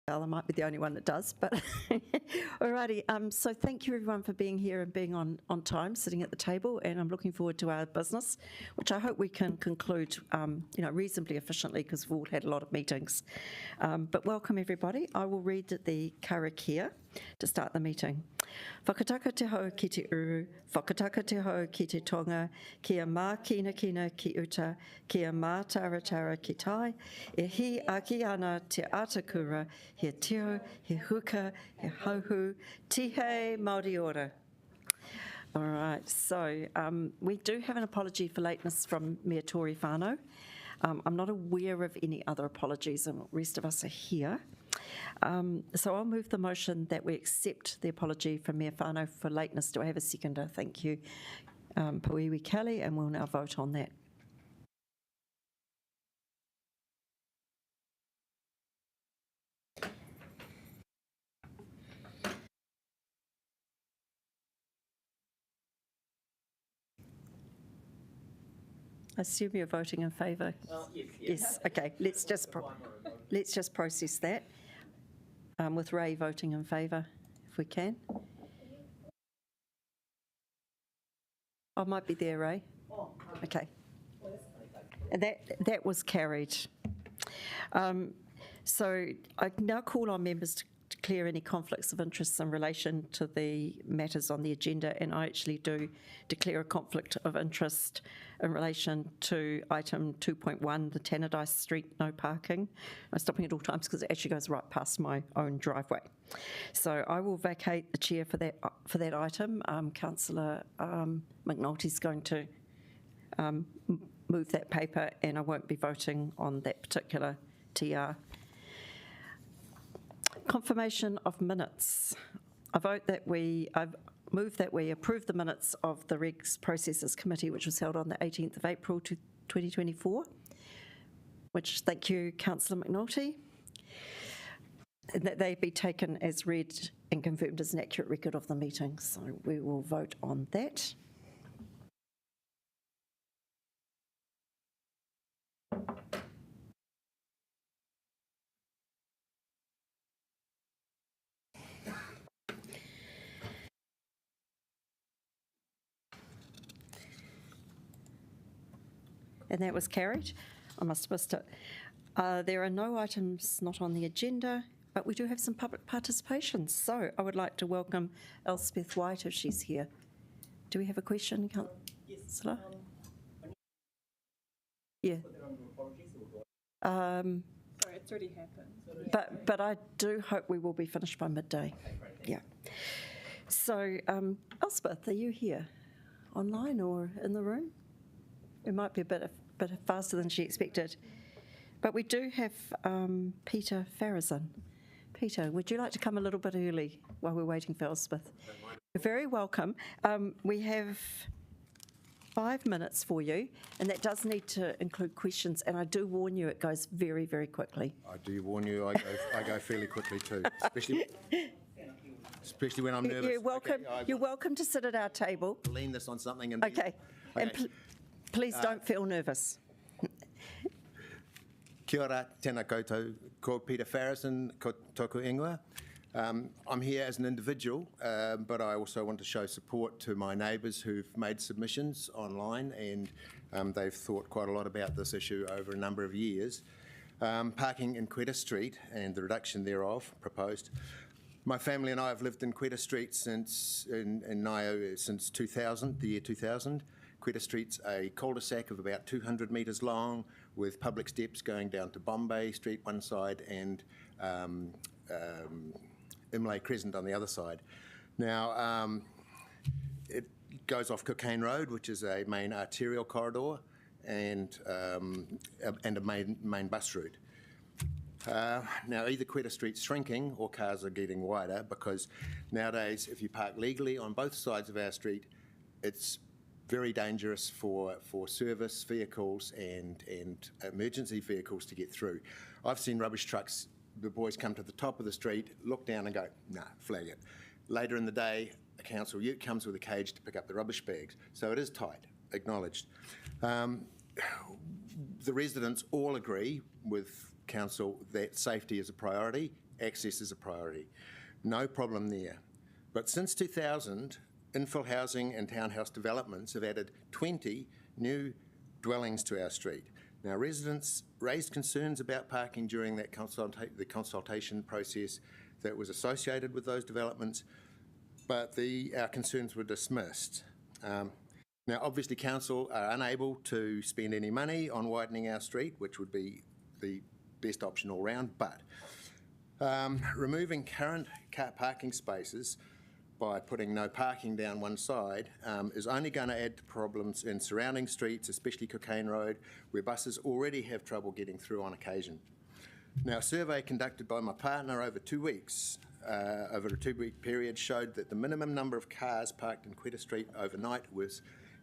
Well, I might be the only one that does, but alrighty. So thank you everyone for being here and being on time, sitting at the table, and I'm looking forward to our business, which I hope we can conclude, reasonably efficiently because we've all had a lot of meetings. But welcome everybody. I will read the karakia to start the meeting. Whakataka te hau ki te uru, whakataka te hau ki te tonga, kia mā kina kina ki uta, kia mā taratara ki tai, e hi aki ana te atakura, he tio, he huka, he hauhu, tihe Māori ora. All right, so we do have an apology for lateness from Mea Tori whānau. I'm not aware of any other apologies, and the rest of us are here. So I'll move the motion that we accept the apology from Mea whānau for lateness. Do I have a seconder? Thank you, Puiwi Kelly, and we'll now vote on that. I assume you're voting in favour. Yes. Okay. Let's just process that with Ray voting in favour, if we can. I might be there, Ray. Okay. And that was carried. So I now call on members to declare any conflicts of interest in relation to the matters on the agenda, and I actually do declare a conflict of interest in relation to item 2.1, the Tannadice Street no parking. I'm stopping at all times because it actually goes right past my own driveway. So I will vacate the chair for that item. Councillor McNulty's going to move that paper, and I won't be voting on that particular TR. Confirmation of minutes. I move that we approve the minutes of the Regs Processes Committee, which was held on the 18th of April 2024, which, thank you, Councillor McNulty, and that they be taken as read and confirmed as an accurate record of the meeting. So we will vote on that. And that was carried. I must have missed it. There are no items not on the agenda, but we do have some public participation. So I would like to welcome Elspeth White if she's here. Do we have a question, Councillor? Yeah. Sorry, it's already happened. But I do hope we will be finished by midday. Yeah. So Elspeth, are you here online or in the room? It might be a bit faster than she expected. But we do have Peter Farrison. Peter, would you like to come a little bit early while we're waiting for Elspeth? You're very welcome. We have 5 minutes for you, and that does need to include questions, and I do warn you it goes very, very quickly. I do warn you, I go fairly quickly too, especially when I'm nervous. You're welcome. Okay, you're welcome to sit at our table. Lean this on something and okay. And please don't feel nervous. Kia ora, tēnā koutou, ko Peter Farrison, ko tōku ingoa. I'm here as an individual, but I also want to show support to my neighbours who've made submissions online, and they've thought quite a lot about this issue over a number of years. Parking in Koata Street and the reduction thereof proposed. My family and I have lived in Koata Street since 2000, the year 2000. Koata Street's a cul-de-sac of about 200 metres long, with public steps going down to Bombay Street one side and Imlay Crescent on the other side. Now, it goes off Cocaine Road, which is a main arterial corridor, and a main bus route. Now, either Koata Street's shrinking or cars are getting wider, because nowadays, if you park legally on both sides of our street, it's very dangerous for service vehicles and emergency vehicles to get through. I've seen rubbish trucks, the boys come to the top of the street, look down and go, nah, flag it. Later in the day, a council ute comes with a cage to pick up the rubbish bags. So it is tight, acknowledged. The residents all agree with council that safety is a priority access is a priority. No problem there. But since 2000, infill housing and townhouse developments have added 20 new dwellings to our street. Now, residents raised concerns about parking during that the consultation process that was associated with those developments, but our concerns were dismissed. Now, obviously, council are unable to spend any money on widening our street, which would be the best option all round, but removing current car parking spaces by putting no parking down one side is only going to add to problems in surrounding streets, especially Cocaine Road, where buses already have trouble getting through on occasion. Now, a survey conducted by my partner over 2 weeks, over a 2-week period, showed that the minimum number of cars parked in Koata Street overnight was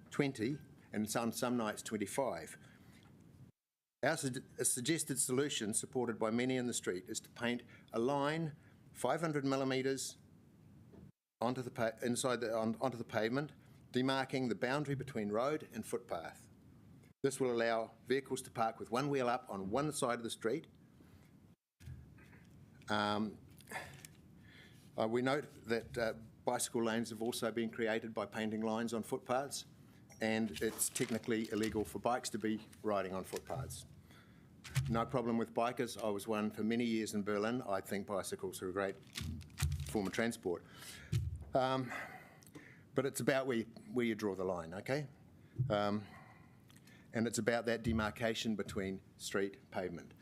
20, and on some nights 25. Our suggested solution, supported by many in the street, is to paint a line 500 millimetres onto the pavement, demarking the boundary between road and footpath. This will allow vehicles to park with one wheel up on one side of the street. We note that bicycle lanes have also been created by painting lines on footpaths, and it's technically illegal for bikes to be riding on footpaths. No problem with bikers. I was one for many years in Berlin. I think bicycles are a great form of transport. But it's about where you draw the line, okay? And it's about that demarcation between street and pavement.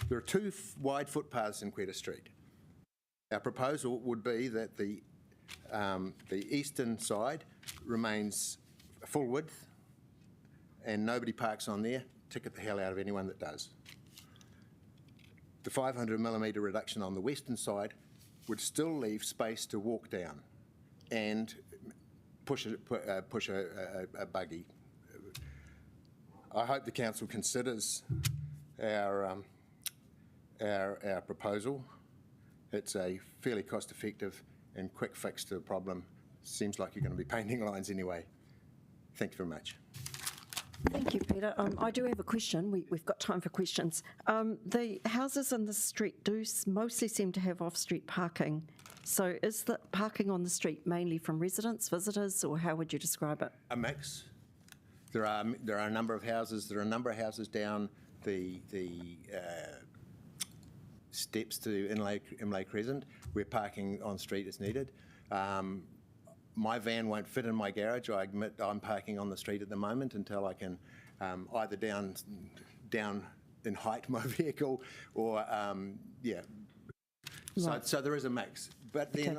There are 2 wide footpaths in Koata Street. Our proposal would be that the eastern side remains full width and nobody parks on there. Ticket the hell out of anyone that does. The 500 millimetre reduction on the western side would still leave space to walk down and push a buggy. I hope the council considers our proposal. It's a fairly cost-effective and quick fix to the problem. Seems like you're going to be painting lines anyway. Thank you very much. Thank you, Peter. I do have a question. We've got time for questions. The houses in the street do mostly seem to have off-street parking. So is the parking on the street mainly from residents, visitors, or how would you describe it? A mix. There are a number of houses. There are a number of houses down the steps to Imlay Crescent where parking on street is needed. My van won't fit in my garage. I admit I'm parking on the street at the moment until I can either down in height my vehicle or Right. So there is a mix. But then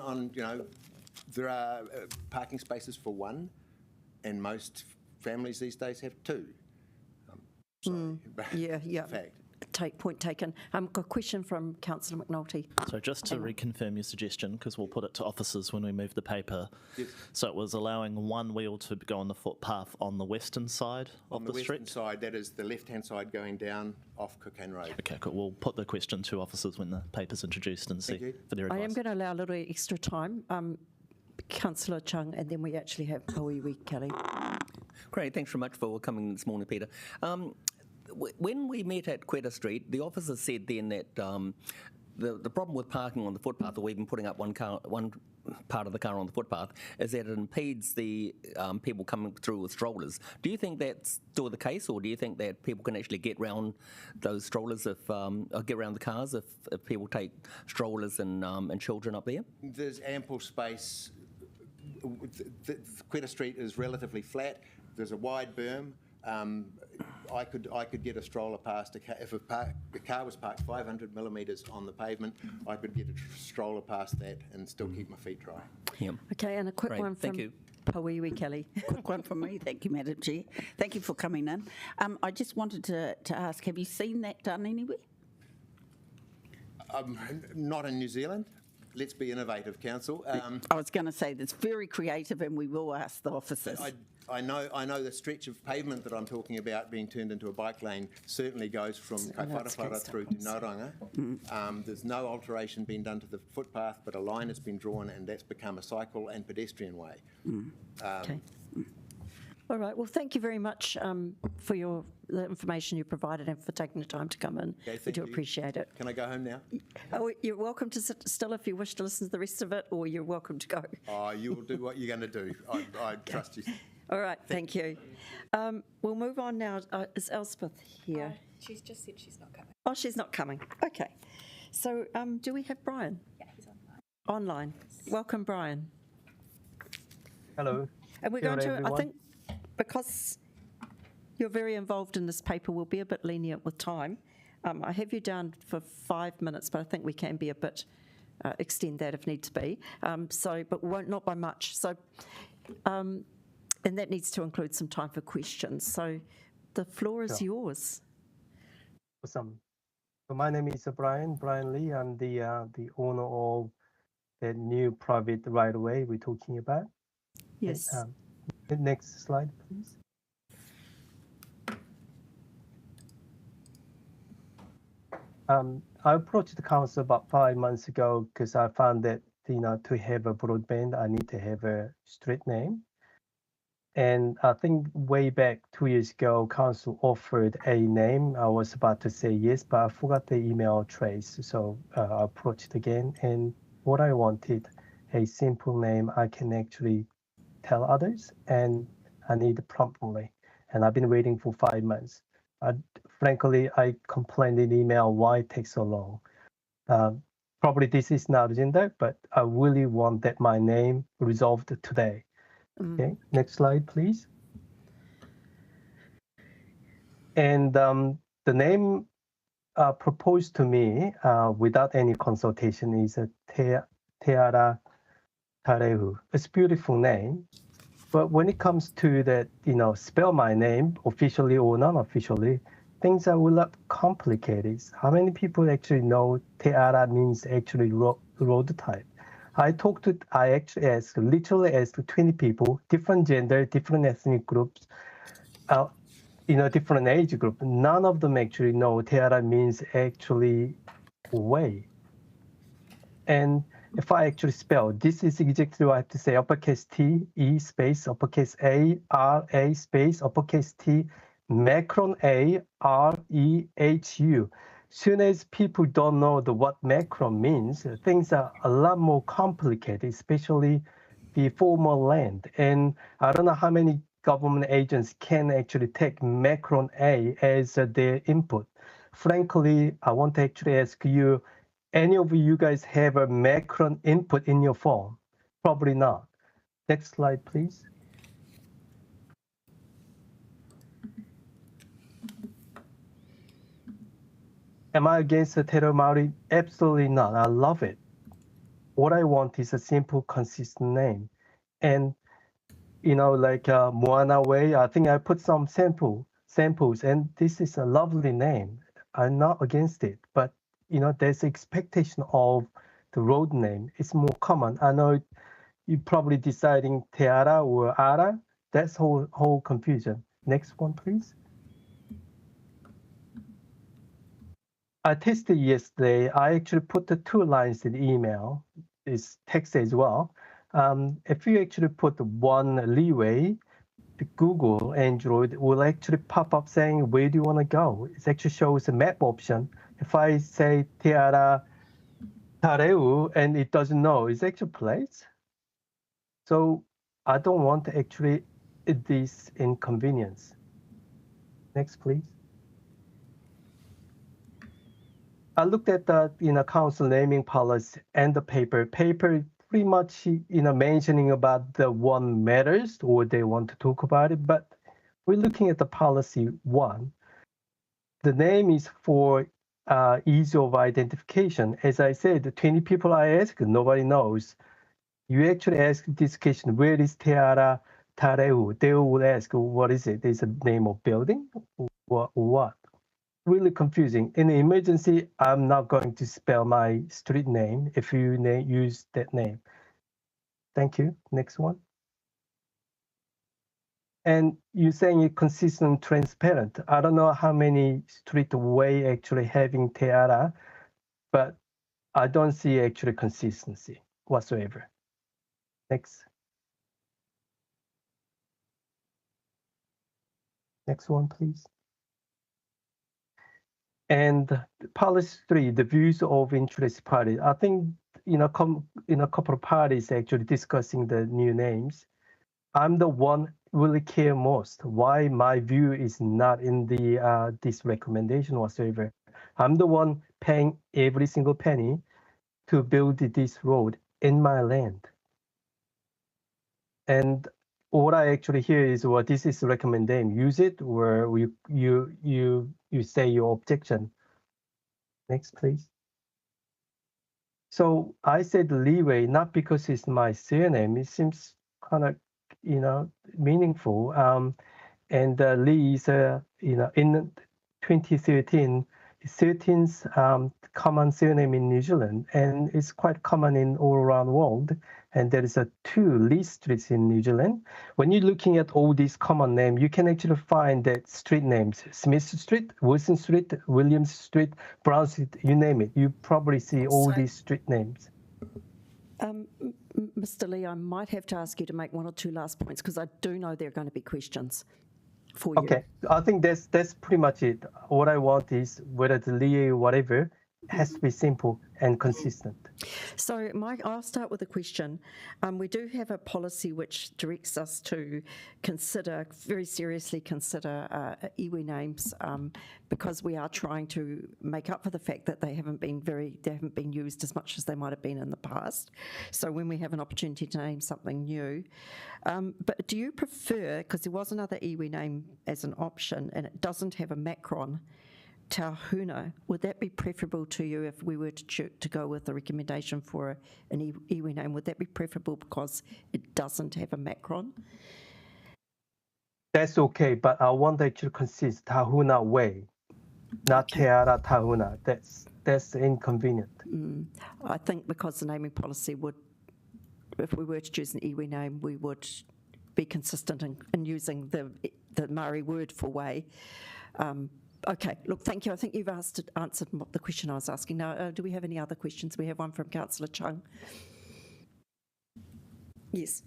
there are parking spaces for one, and most families these days have 2. Fact. Point taken. Got a question from Councillor McNulty. So just to reconfirm your suggestion, because we'll put it to officers when we move the paper. Yes. So it was allowing one wheel to go on the footpath on the western side of the street? On the western side, that is the left-hand side going down off Cocaine Road. Okay, cool. We'll put the question to officers when the paper's introduced and see for their advice. I am going to allow a little extra time. Councillor Chung, and then we actually have Pauiwi Kelly. Great, thanks very much for coming this morning, Peter. When we met at Koata Street, the officer said then that the problem with parking on the footpath, or even putting up one part of the car on the footpath, is that it impedes the people coming through with strollers. Do you think that's still the case, or do you think that people can actually get around those strollers or get around the cars if people take strollers and children up there? There's ample space. Koata Street is relatively flat. There's a wide berm. I could get a stroller past if a car was parked 500 millimetres on the pavement. I could get a stroller past that and still keep my feet dry. Yeah. Okay, and a quick one from Pauiwi Kelly. Quick one from me. Thank you, Madam Chair. Thank you for coming in. I just wanted to ask, have you seen that done anywhere? Not in New Zealand. Let's be innovative, Council. I was going to say that's very creative, and we will ask the officers. I know the stretch of pavement that I'm talking about being turned into a bike lane certainly goes from Kaiwharawhara through to Nauranga. There's no alteration being done to the footpath, but a line has been drawn, and that's become a cycle and pedestrian way. Okay. All right. Well, thank you very much for the information you provided and for taking the time to come in. Okay, We thank do you. appreciate it. Can I go home now? Oh, you're welcome to sit still if you wish to listen to the rest of it, or you're welcome to go. Oh, you will do what you're going to do. I trust you. All right. Thank you. We'll move on now. Is Elspeth here? She's just said she's not coming. Oh, she's not coming. Okay. So do we have Brian? Yeah, he's online. Online. Welcome, Brian. Hello. And we're Kia going ora, to, I everyone. think, because you're very involved in this paper, we'll be a bit lenient with time. I have you down for 5 minutes, but I think we can be a bit, extend that if need to be. But we won't, not by much. So, and that needs to include some time for questions. So the floor is Sure. yours. Awesome. So my name is Brian Lee. I'm the owner of the new private right-of-way we're talking about. Yes. The next slide, please. I approached the council about 5 months ago because I found that to have a broadband, I need to have a street name. And I think way back 2 years ago, council offered a name. I was about to say yes, but I forgot the email trace. So I approached again. And what I wanted, a simple name I can actually tell others, and I need it promptly. And I've been waiting for 5 months. Frankly, I complained in email why it takes so long. Probably this is not agenda, but I really want that my name resolved today. Okay, next slide, please. And the name proposed to me without any consultation is Teara Tarehu. It's a beautiful name. But when it comes to that, spell my name officially or non-officially, things are a lot complicated. How many people actually know Teara means actually road type? I actually literally asked 20 people, different gender, different ethnic groups, different age group. None of them actually know Teara means actually way. And if I actually spell, this is exactly what I have to say, uppercase T, E space, uppercase A, R, A space, uppercase T, macron A, R, E, H, U. Soon as people don't know what macron means, things are a lot more complicated, especially the formal land. And I don't know how many government agents can actually take macron A as their input. Frankly, I want to actually ask you, any of you guys have a macron input in your form? Probably not. Next slide, please. Am I against the Te Maori? Absolutely not. I love it. What I want is a simple, consistent name. And, like Moana Way, I think I put some samples, and this is a lovely name. I'm not against it, but, there's expectation of the road name. It's more common. I know you're probably deciding Teara or Ara. That's whole confusion. Next one, please. I tested yesterday. I actually put the 2 lines in the email. It's text as well. If you actually put one leeway, the Google Android will actually pop up saying, where do you want to go? It actually shows a map option. If I say Teara Tareu and it doesn't know, it's actually place. So I don't want actually this inconvenience. Next, please. I looked at the council naming policy and the paper. Paper pretty much mentioning about the one matters or they want to talk about it, but we're looking at the policy 1. The name is for ease of identification. As I said, the 20 people I asked, nobody knows. You actually ask this question, where is Teara Tareu? They will ask, what is it? Is it a name of building? What? Really confusing. In an emergency, I'm not going to spell my street name if you use that name. Thank you. Next one. And you're saying it's consistent, transparent. I don't know how many street way actually having Teara, but I don't see actually consistency whatsoever. Next. Next one, please. And policy 3, the views of interest parties. I think a couple of parties actually discussing the new names. I'm the one really care most why my view is not in the this recommendation whatsoever. I'm the one paying every single penny to build this road in my land. And what I actually hear is, well, this is recommending use it, or you say your objection. Next, please. So I said leeway not because it's my surname. It seems kind of meaningful. And Lee is in 2013, 13th common surname in New Zealand, and it's quite common in all around the world. And there is 2 Lee streets in New Zealand. When you're looking at all these common names, you can actually find that street names: Smith Street, Wilson Street, Williams Street, Brown Street, you name it. You probably see all these street names. Mr. Lee, I might have to ask you to make 1 or 2 last points because I do know there are going to be questions for you. Okay, I think that's pretty much it. What I want is whether the Lee or whatever has to be simple and consistent. So, Mike, I'll start with a question. We do have a policy which directs us to very seriously consider iwi names because we are trying to make up for the fact that they haven't been used as much as they might have been in the past. So when we have an opportunity to name something new, but do you prefer, because there was another iwi name as an option and it doesn't have a macron, Tauhuna, would that be preferable to you if we were to go with the recommendation for an iwi name? Would that be preferable because it doesn't have a macron? That's okay, but I want that to consist Tahuna way, not Te Ara Tahuna. That's inconvenient. I think because the naming policy would, if we were to choose an iwi name, we would be consistent in using the Māori word for way. Okay, look, thank you. I think you've answered the question I was asking. Now, do we have any other questions? We have one from Councillor Chung. Yes.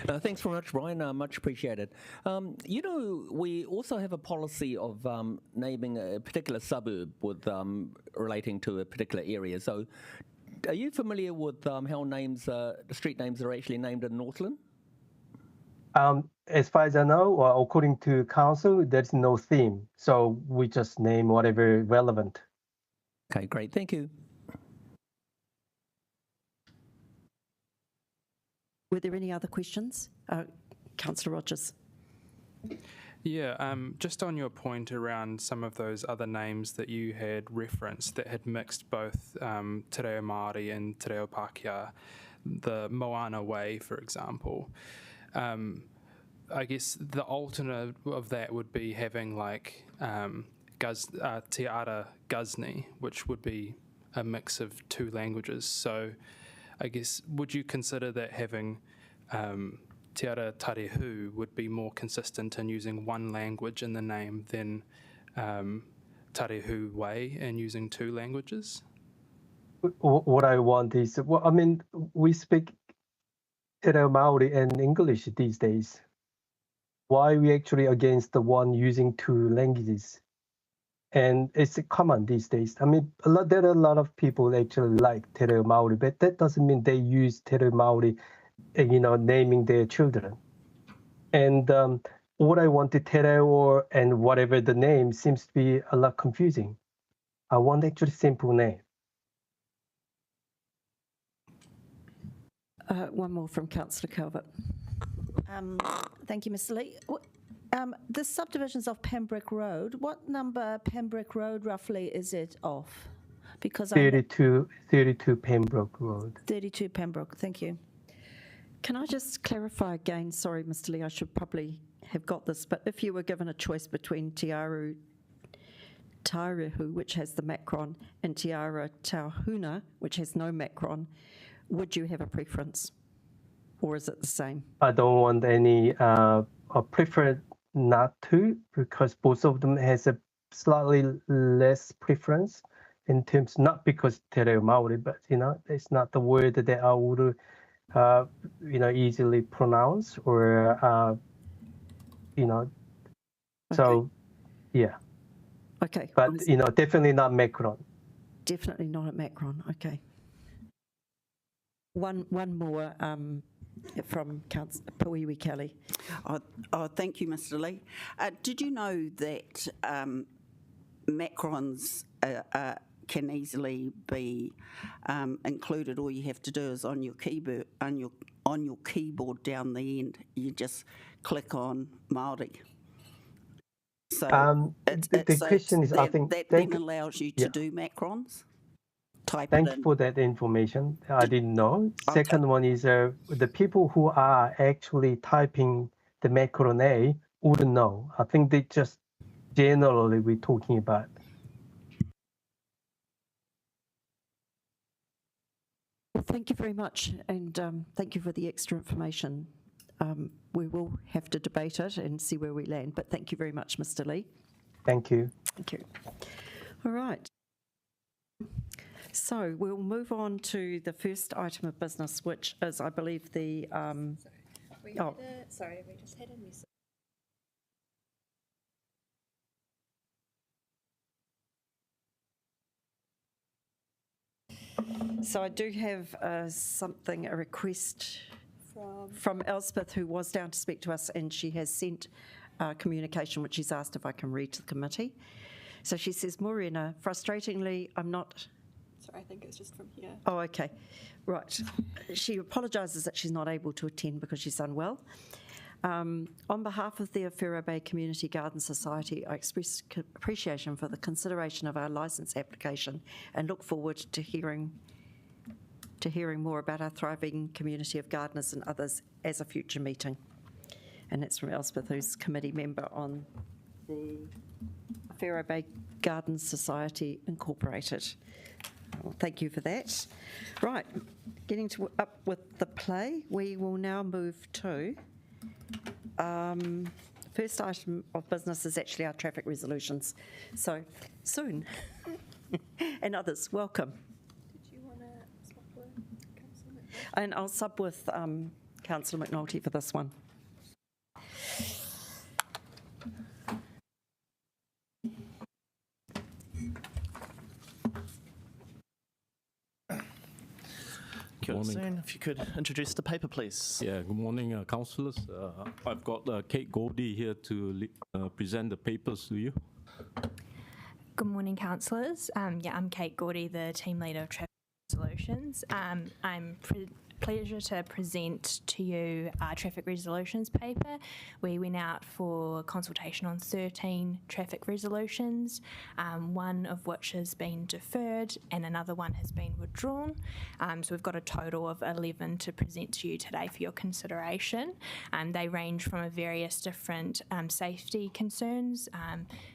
Thanks very much, Brian. Much appreciated. We also have a policy of naming a particular suburb with relating to a particular area. So, are you familiar with how street names are actually named in Northland? As far as I know, or according to council, there's no theme. So we just name whatever relevant. Okay, great. Thank you. Were there any other questions? Councillor Rogers. Yeah, just on your point around some of those other names that you had referenced that had mixed both Te Reo Māori and Te Reo Pākehā, the Moana Way, for example. I guess the alternate of that would be having like Te Ara Guzni, which would be a mix of 2 languages. So I guess, would you consider that having Te Ara Tarehu would be more consistent in using 1 language in the name than Tarehu Way and using 2 languages? What I want is, well, I mean, we speak Te Reo Māori and English these days. Why are we actually against the one using 2 languages? And it's common these days. I mean, there are a lot of people actually like Te Reo Māori, but that doesn't mean they use Te Reo Māori, naming their children. And what I want to Te Reo and whatever the name seems to be a lot confusing. I want actually simple name. One more from Councillor Calvert. Thank you, Mr. Lee. The subdivisions of Pembroke Road, what number Pembroke Road roughly is it off? Because 32 Pembroke Road. 32 Pembroke, thank you. Can I just clarify again? Sorry, Mr. Lee, I should probably have got this, but if you were given a choice between Te Ara Tarehu, which has the macron, and Te Ara Tauhuna, which has no macron, would you have a preference? Or is it the same? I don't want any, I prefer not to, because both of them has a slightly less preference in terms, not because Te Reo Māori, but, it's not the word that I would, easily pronounce or, So, yeah. Okay. But, definitely not Macron. Definitely not at Macron. Okay. One more from Puiwi Kelly. Thank you, Mr. Lee. Did you know that macrons can easily be included? All you have to do is on your keyboard down the end, you just click on Māori. So the question is, I think, that then allows you to do macrons. Thank you for that information. I didn't know. Second one is the people who are actually typing the macron A wouldn't know. I think they just generally we're talking about. Well, thank you very much, and thank you for the extra information. We will have to debate it and see where we land, but thank you very much, Mr. Lee. Thank you. Thank you. All right. So we'll move on to the first item of business, which is, I believe, the... We just had a message. So I do have a request from Elspeth, who was down to speak to us, and she has sent communication, which she's asked if I can read to the committee. So she says, Morena, frustratingly, I'm not... Sorry, I think it's just from here. Oh, okay. Right. She apologises that she's not able to attend because she's unwell. On behalf of the Whero Bay Community Garden Society, I express appreciation for the consideration of our licence application and look forward to hearing more about our thriving community of gardeners and others as a future meeting. And that's from Elspeth, who's committee member on the Whero Bay Garden Society Incorporated. Well, thank you for that. Right, getting up with the play, we will now move to first item of business is actually our traffic resolutions. So soon, and others, welcome. Did you want to swap with Councillor McNulty? And I'll sub with Councillor McNulty for this one. Kia ora, Soon. If you could introduce the paper, please. Yeah, good morning, councillors. I've got Kate Goldie here to present the papers to you. Good morning, councillors. I'm Kate Goldie, the team leader of Traffic Resolutions. I'm pleasure to present to you our traffic resolutions paper. We went out for consultation on 13 traffic resolutions, one of which has been deferred and another one has been withdrawn. So we've got a total of 11 to present to you today for your consideration. They range from various different safety concerns,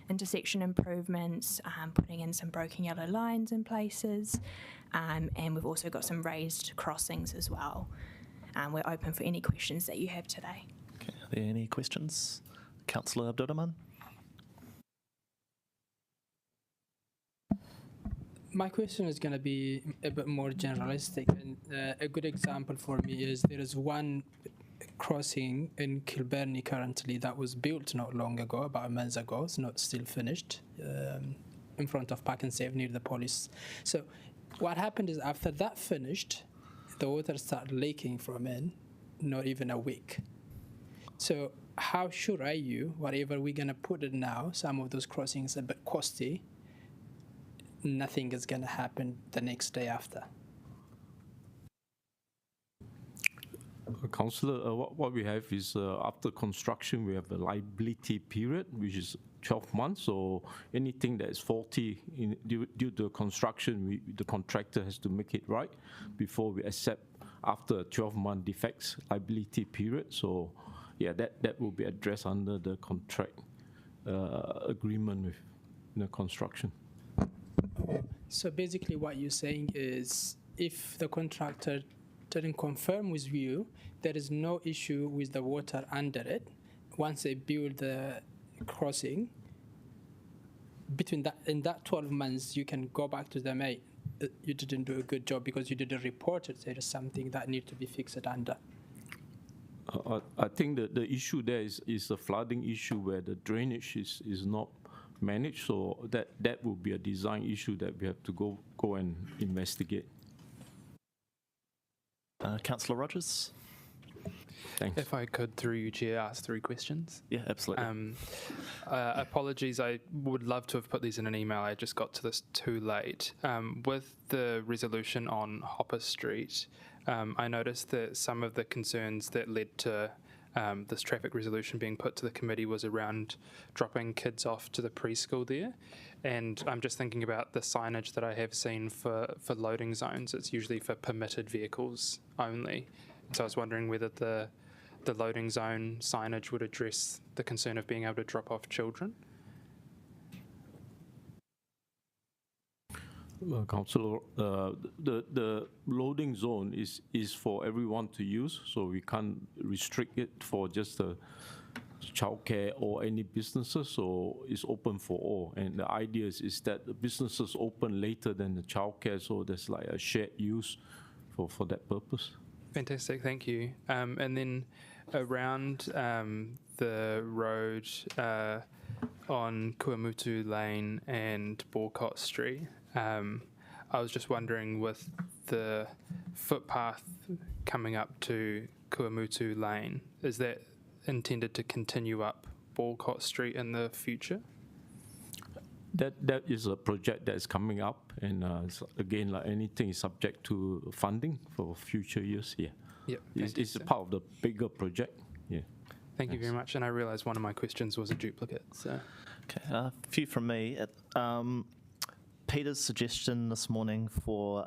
intersection improvements, putting in some broken yellow lines in places, and we've also got some raised crossings as well. We're open for any questions that you have today. Okay, are there any questions? Councillor Abdurrahman? My question is going to be a bit more generalistic, and a good example for me is there is one crossing in Kilbirnie currently that was built not long ago, about a month ago. It's not still finished, in front of Park and Save near the police. So what happened is after that finished, the water started leaking from in, not even a week. So how sure are you, whatever we're going to put it now, some of those crossings are a bit costly, nothing is going to happen the next day after? Councillor, what we have is after construction, we have a liability period, which is 12 months. So anything that is faulty due to construction, the contractor has to make it right before we accept after a 12-month defects liability period. So yeah, that will be addressed under the contract agreement with the construction. So basically what you're saying is if the contractor didn't confirm with you, there is no issue with the water under it. Once they build the crossing, in that 12 months, you can go back to them, hey, you didn't do a good job because you didn't report it. There is something that needs to be fixed under. I think that the issue there is a flooding issue where the drainage is not managed, so that will be a design issue that we have to go and investigate. Councillor Rogers? Thanks. If I could, through you, Chair, ask 3 questions. Yeah, absolutely. Apologies, I would love to have put these in an email. I just got to this too late. With the resolution on Hopper Street, I noticed that some of the concerns that led to this traffic resolution being put to the committee was around dropping kids off to the preschool there. And I'm just thinking about the signage that I have seen for loading zones. It's usually for permitted vehicles only. So I was wondering whether the loading zone signage would address the concern of being able to drop off children. Councillor, the loading zone is for everyone to use, so we can't restrict it for just the childcare or any businesses, so it's open for all. And the idea is that the businesses open later than the childcare, so there's like a shared use for that purpose. Fantastic, thank you. And then around the road on Kuamutu Lane and Borcott Street, I was just wondering, with the footpath coming up to Kuamutu Lane, is that intended to continue up Borcott Street in the future? That is a project that is coming up, and again, like anything, is subject to funding for future years. Yeah, Yep, it's a part of the bigger project. Yeah. Thank you very much. And I realised one of my questions was a duplicate. So, Okay, a few from me. Peter's suggestion this morning for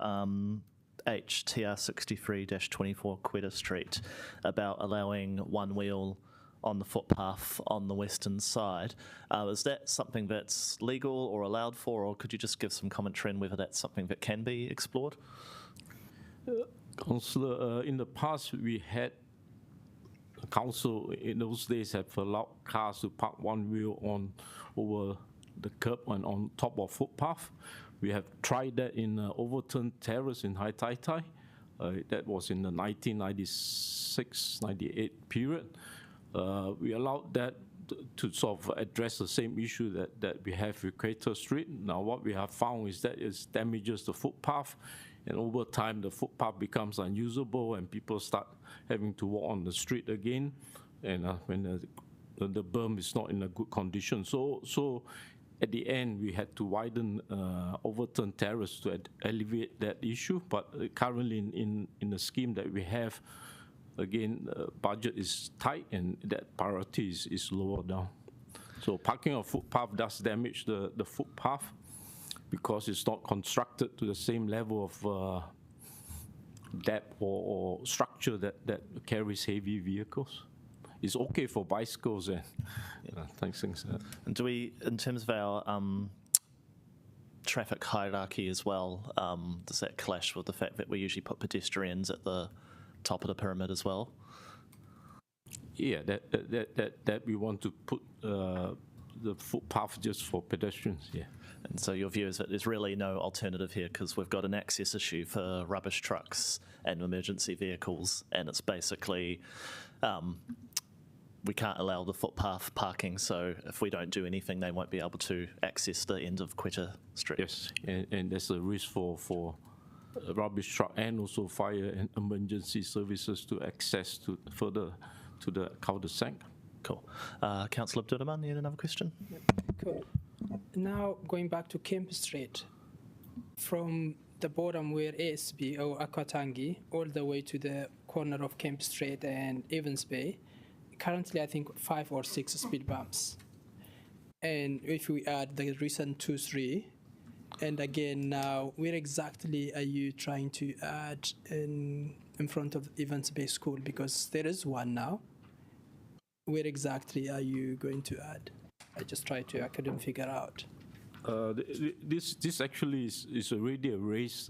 HTR 63-24 Koata Street about allowing one wheel on the footpath on the western side. Is that something that's legal or allowed for, or could you just give some commentary on whether that's something that can be explored? Councillor, in the past we had council in those days have allowed cars to park one wheel on over the curb and on top of footpath. We have tried that in Overton Terrace in Hātepe. That was in the 1996-98 period. We allowed that to sort of address the same issue that we have with Koata Street. Now what we have found is that it damages the footpath, and over time the footpath becomes unusable and people start having to walk on the street again, and when the berm is not in a good condition. So at the end we had to widen Overton Terrace to alleviate that issue, but currently in the scheme that we have, again, budget is tight and that priority is lower down. So parking on footpath does damage the footpath because it's not constructed to the same level of depth or structure that carries heavy vehicles. It's okay for bicycles and things like that. And do we, in terms of our traffic hierarchy as well, does that clash with the fact that we usually put pedestrians at the top of the pyramid as well? Yeah, that we want to put the footpath just for pedestrians, yeah. And so your view is that there's really no alternative here because we've got an access issue for rubbish trucks and emergency vehicles, and it's basically we can't allow the footpath parking, so if we don't do anything, they won't be able to access the end of Koata Street. Yes, and there's a risk for rubbish truck and also fire and emergency services to access to further to the cul-de-sac. Cool. Councillor Abdurrahman, you had another question? Yep. Cool. Now going back to Kemp Street, from the bottom where ASB or Akatangi all the way to the corner of Kemp Street and Evans Bay, currently I think 5 or 6 speed bumps. And if we add the recent 2-3, and again now, where exactly are you trying to add in front of Evans Bay School? Because there is one now. Where exactly are you going to add? I couldn't figure out. This actually is already a raised,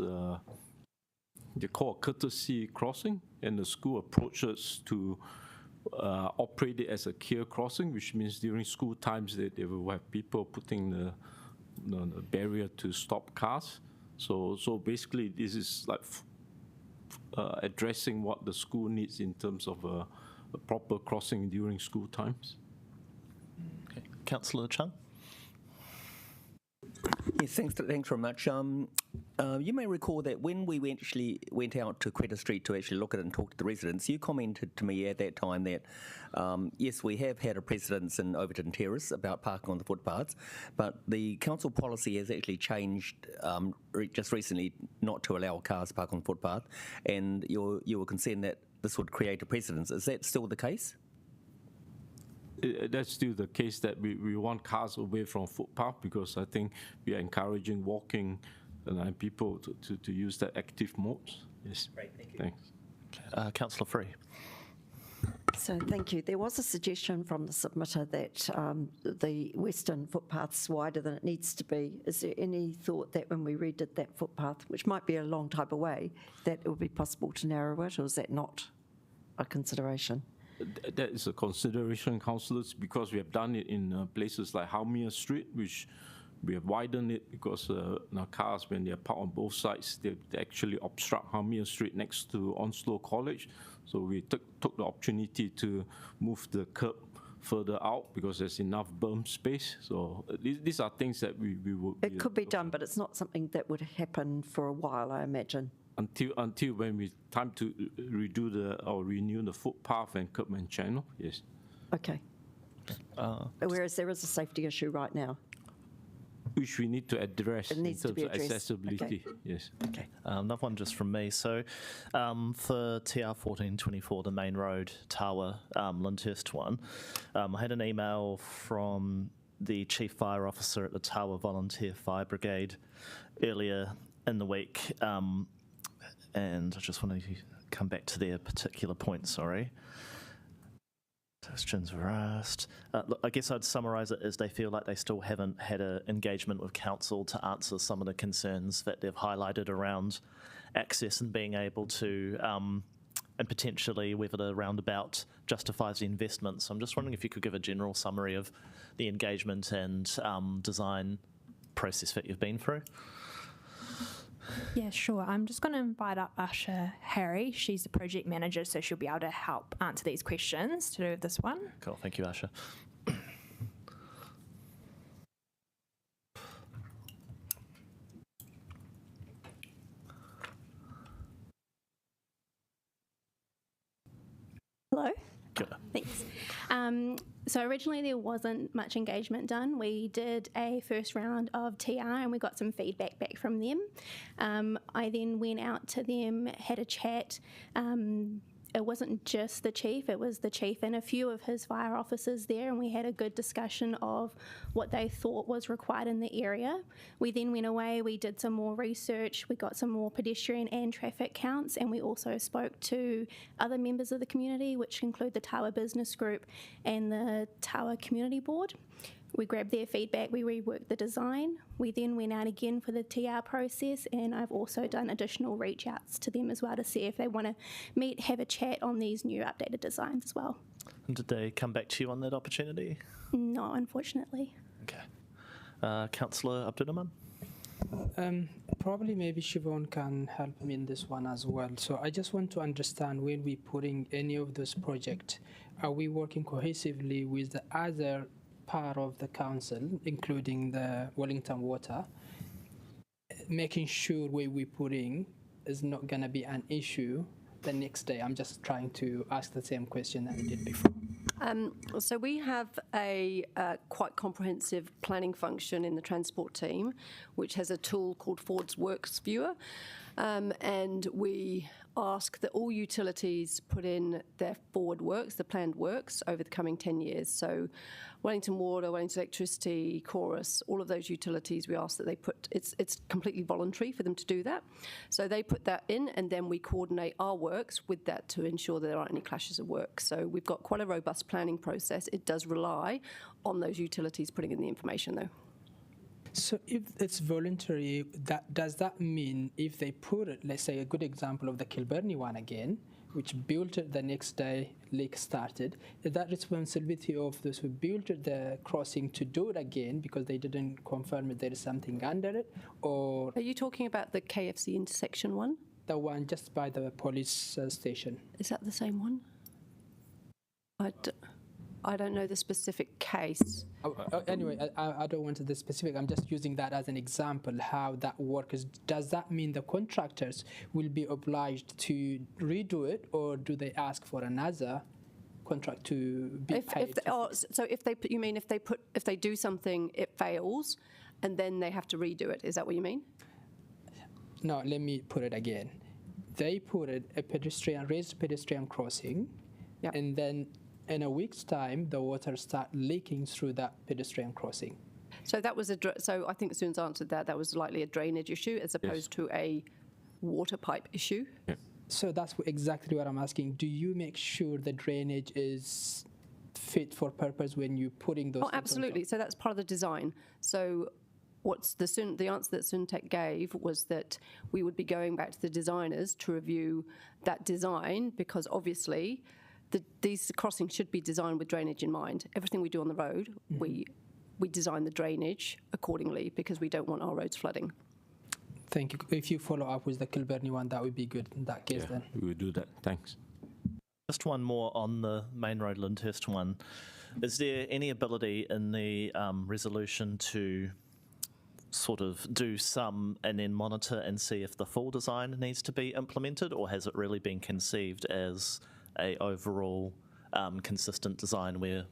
they call a courtesy crossing, and the school approaches to operate it as a clear crossing, which means during school times they will have people putting the barrier to stop cars. So basically this is like addressing what the school needs in terms of a proper crossing during school times. Okay. Councillor Chung? Yes, thanks very much. You may recall that when we actually went out to Koata Street to actually look at it and talk to the residents, you commented to me at that time that, yes, we have had a precedence in Overton Terrace about parking on the footpaths, but the council policy has actually changed just recently not to allow cars to park on the footpath, and you were concerned that this would create a precedence. Is that still the case? That's still the case, that we want cars away from footpath, because I think we are encouraging walking and people to use that active modes. Yes. Great, thank you. Thanks. Councillor Free? So thank you. There was a suggestion from the submitter that the western footpath's wider than it needs to be. Is there any thought that when we redid that footpath, which might be a long time away, that it would be possible to narrow it, or is that not a consideration? That is a consideration, councillors, because we have done it in places like Haumea Street, which we have widened it because now cars, when they are parked on both sides, they actually obstruct Haumea Street next to Onslow College. So we took the opportunity to move the curb further out because there's enough berm space. So these are things that we will... It could be done, but it's not something that would happen for a while, I imagine. Until when we time to redo or renew the footpath and curbman channel, yes. Okay. Whereas there is a safety issue right now. Which we need to address in terms of addressed. accessibility, Okay. yes. Okay. Another one just from me. So for TR 1424, the main road, Tawa, Lyndhurst one, I had an email from the Chief Fire Officer at the Tawa Volunteer Fire Brigade earlier in the week, and I just wanted to come back to their particular point, sorry. Questions were asked. Look, I guess I'd summarise it as they feel like they still haven't had an engagement with council to answer some of the concerns that they've highlighted around access and being able to, and potentially whether the roundabout justifies the investment. So I'm just wondering if you could give a general summary of the engagement and design process that you've been through. Yeah, sure. I'm just going to invite up Asha Harry. She's the project manager, so she'll be able to help answer these questions to do with this one. Cool, thank you, Asha. Hello. Good. Thanks. So originally there wasn't much engagement done. We did a first round of TR and we got some feedback back from them. I then went out to them, had a chat. It wasn't just the chief, it was the chief and a few of his fire officers there, and we had a good discussion of what they thought was required in the area. We then went away, we did some more research, we got some more pedestrian and traffic counts, and we also spoke to other members of the community, which include the Tawa Business Group and the Tawa Community Board. We grabbed their feedback, we reworked the design. We then went out again for the TR process, and I've also done additional reach outs to them as well to see if they want to meet, have a chat on these new updated designs as well. And did they come back to you on that opportunity? No, unfortunately. Okay. Councillor Abdurrahman? Probably maybe Siobhan can help me in this one as well. So I just want to understand, when we're putting any of those projects, are we working cohesively with the other part of the council, including the Wellington Water, making sure where we're putting is not going to be an issue the next day? I'm just trying to ask the same question that we did before. So we have a quite comprehensive planning function in the transport team, which has a tool called Ford's Works Viewer, and we ask that all utilities put in their forward works, the planned works, over the coming 10 years. So Wellington Water, Wellington Electricity, Chorus, all of those utilities, we ask that they put, it's completely voluntary for them to do that. So they put that in, and then we coordinate our works with that to ensure that there aren't any clashes of work. So we've got quite a robust planning process. It does rely on those utilities putting in the information, though. So if it's voluntary, does that mean if they put it, let's say a good example of the Kilbirnie one again, which built it the next day, leak started, is that responsibility of those who built the crossing to do it again because they didn't confirm if there is something under it? Or are you talking about the KFC intersection one? The one just by the police station. Is that the same one? I don't know the specific case. Anyway, I don't want to be specific. I'm just using that as an example how that works. Does that mean the contractors will be obliged to redo it, or do they ask for another contract to be paid? So if they do something, it fails, and then they have to redo it. Is that what you mean? No, let me put it again. They put it a raised pedestrian crossing, Yep. and then in a week's time, the water start leaking through that pedestrian crossing. So that was so I think Sun's answered that. That was likely a drainage issue as opposed to a water pipe issue. Yeah. So that's exactly what I'm asking. Do you make sure the drainage is fit for purpose when you're putting those? Oh, absolutely. So that's part of the design. So what's the answer that Suntec gave was that we would be going back to the designers to review that design, because obviously these crossings should be designed with drainage in mind. Everything we do on the road, we design the drainage accordingly because we don't want our roads flooding. Thank you. If you follow up with the Kilbirnie one, that would be good in that case then. We will do that. Thanks. Just one more on the main road Lyndhurst one. Is there any ability in the resolution to sort of do some and then monitor and see if the full design needs to be implemented, or has it really been conceived as a overall consistent design where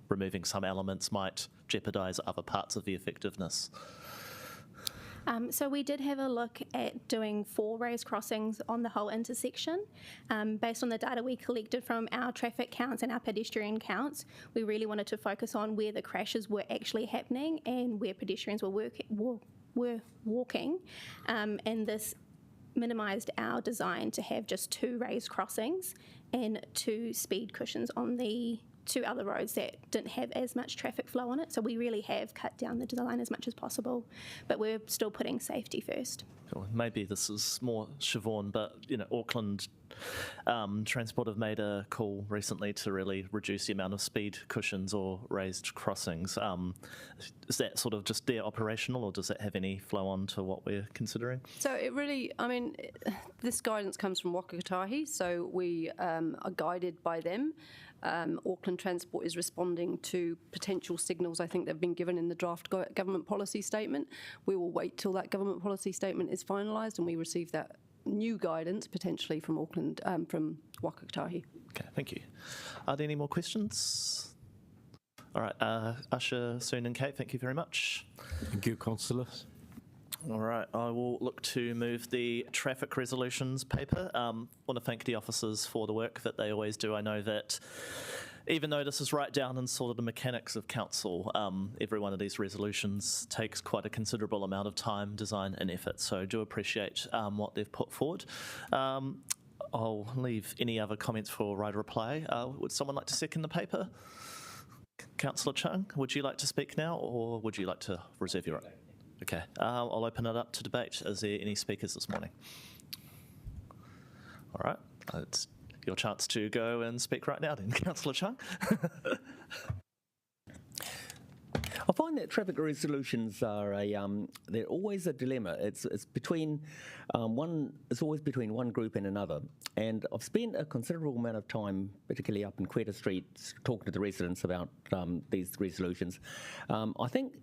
removing some elements might jeopardise other parts of the effectiveness? So we did have a look at doing 4 raised crossings on the whole intersection. Based on the data we collected from our traffic counts and our pedestrian counts, we really wanted to focus on where the crashes were actually happening and where pedestrians were walking. And this minimised our design to have just 2 raised crossings and 2 speed cushions on the 2 other roads that didn't have as much traffic flow on it. So we really have cut down the design as much as possible, but we're still putting safety first. Well, maybe this is more Siobhan, but Auckland Transport have made a call recently to really reduce the amount of speed cushions or raised crossings. Is that sort of just their operational, or does that have any flow on to what we're considering? So it really, this guidance comes from Wakatahi, so we are guided by them. Auckland Transport is responding to potential signals I think they've been given in the draft government policy statement. We will wait till that government policy statement is finalised and we receive that new guidance potentially from Auckland, from Wakatahi. Okay, thank you. Are there any more questions? All right, Usher, Soon and Kate, thank you very much. Thank you, councillors. All right, I will look to move the traffic resolutions paper. I want to thank the officers for the work that they always do. I know that even though this is right down in sort of the mechanics of council, every one of these resolutions takes quite a considerable amount of time, design and effort. So I do appreciate what they've put forward. I'll leave any other comments for right reply. Would someone like to second the paper? Councillor Chung, would you like to speak now, or would you like to reserve your right? Okay, I'll open it up to debate. Is there any speakers this morning? All right, it's your chance to go and speak right now then, Councillor Chung. I find that traffic resolutions are they're always a dilemma. It's between it's always between one group and another. And I've spent a considerable amount of time, particularly up in Koata Street, talking to the residents about these resolutions. I think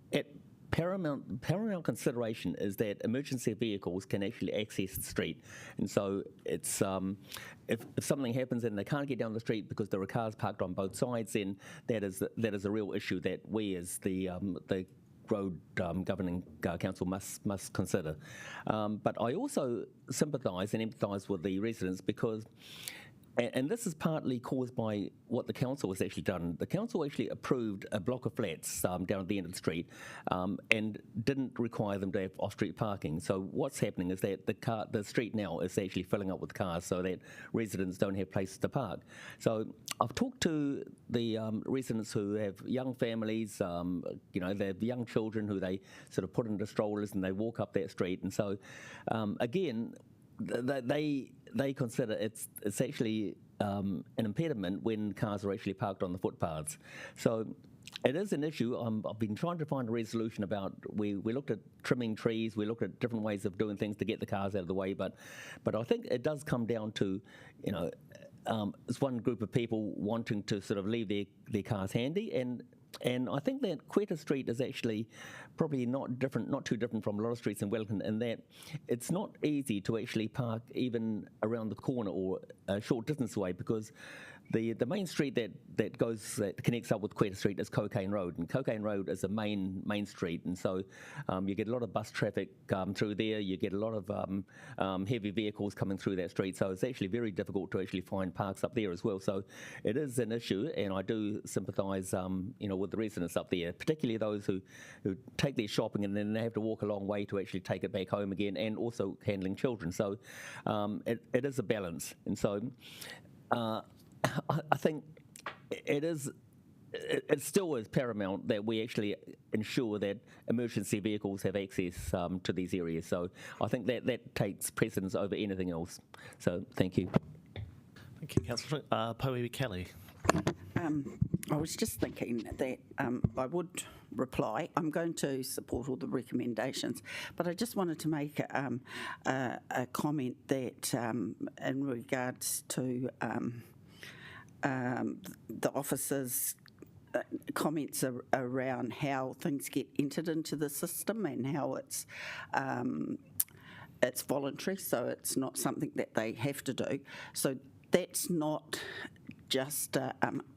paramount consideration is that emergency vehicles can actually access the street, and so it's if something happens and they can't get down the street because there are cars parked on both sides, then that is a real issue that we as the road governing council must consider. But I also sympathise and empathise with the residents because. And this is partly caused by what the council has actually done. The council actually approved a block of flats down at the end of the street and didn't require them to have off-street parking. So what's happening is that the street now is actually filling up with cars so that residents don't have places to park. So I've talked to the residents who have young families, they have young children who they sort of put into strollers and they walk up that street. And so, again, they consider it's actually an impediment when cars are actually parked on the footpaths. So it is an issue. I've been trying to find a resolution about, we looked at trimming trees, we looked at different ways of doing things to get the cars out of the way, but I think it does come down to, it's one group of people wanting to sort of leave their cars handy, and I think that Koata Street is actually probably not too different from a lot of streets in Wellington, in that it's not easy to actually park even around the corner or a short distance away, because the main street that connects up with Koata Street is Cocaine Road, and Cocaine Road is a main street, and so you get a lot of bus traffic through there. You get a lot of heavy vehicles coming through that street, so it's actually very difficult to actually find parks up there as well. So it is an issue, and I do sympathise, with the residents up there, particularly those who take their shopping and then they have to walk a long way to actually take it back home again, and also handling children. So it is a balance, and so. I think it still is paramount that we actually ensure that emergency vehicles have access to these areas. So I think that takes precedence over anything else. So thank you. Thank you, Councillor. Poe Kelly. I was just thinking that I would reply. I'm going to support all the recommendations, but I just wanted to make a comment that in regards to the officers' comments around how things get entered into the system and how it's voluntary, so it's not something that they have to do. So that's not just,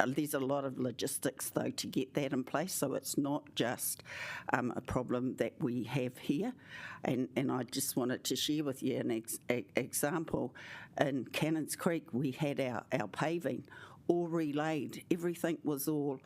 there's a lot of logistics though to get that in place, so it's not just a problem that we have here. And I just wanted to share with you an example. In Cannons Creek, we had our paving all relayed. Everything was all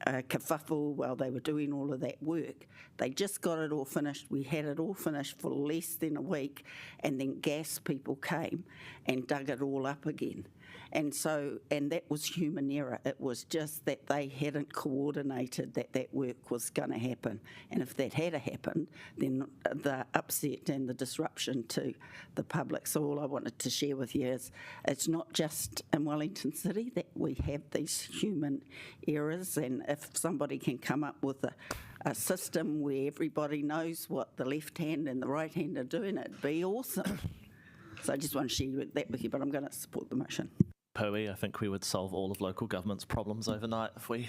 kerfuffle while they were doing all of that work. They just got it all finished. We had it all finished for less than a week, and then gas people came and dug it all up again. And that was human error. It was just that they hadn't coordinated that work was going to happen. And if that had happened, then the upset and the disruption to the public. So all I wanted to share with you is it's not just in Wellington City that we have these human errors, and if somebody can come up with a system where everybody knows what the left hand and the right hand are doing, it'd be awesome. So I just want to share that with you, but I'm going to support the motion. Poe, I think we would solve all of local government's problems overnight if we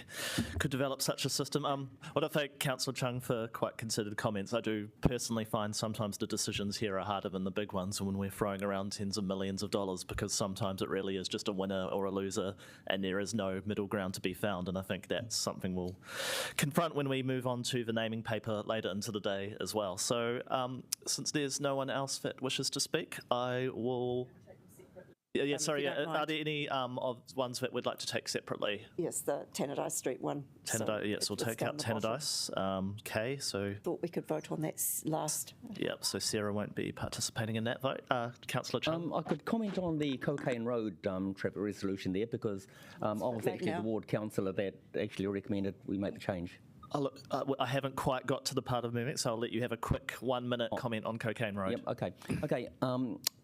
could develop such a system. I want to thank Councillor Chung for quite considered comments. I do personally find sometimes the decisions here are harder than the big ones when we're throwing around tens of millions of dollars, because sometimes it really is just a winner or a loser and there is no middle ground to be found, and I think that's something we'll confront when we move on to the naming paper later into the day as well. So since there's no one else that wishes to speak, I will... Sorry. Are there any of ones that we'd like to take separately? Yes, the Tannadice Street one. Yes, we'll take out Tannadice. Okay, so... Thought we could vote on that last. Yep, so Sarah won't be participating in that vote. Councillor Chung? I could comment on the Cocaine Road traffic resolution there, because I was actually the ward councillor that actually recommended we make the change. I haven't quite got to the part of the movement, so I'll let you have a quick 1 minute comment on Cocaine Road. Yep, okay.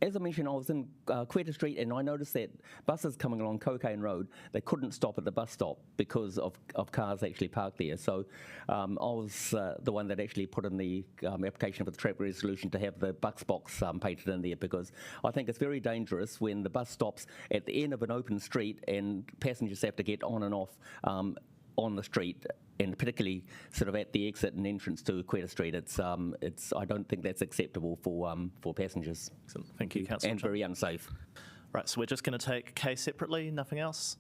As I mentioned, I was in Koata Street, and I noticed that buses coming along Cocaine Road, they couldn't stop at the bus stop because of cars actually parked there. So I was the one that actually put in the application for the traffic resolution to have the bus box painted in there, because I think it's very dangerous when the bus stops at the end of an open street and passengers have to get on and off on the street, and particularly sort of at the exit and entrance to Koata Street. I don't think that's acceptable for passengers. Excellent. Thank you, Councillor. And very unsafe. Right, so we're just going to take K separately, nothing else?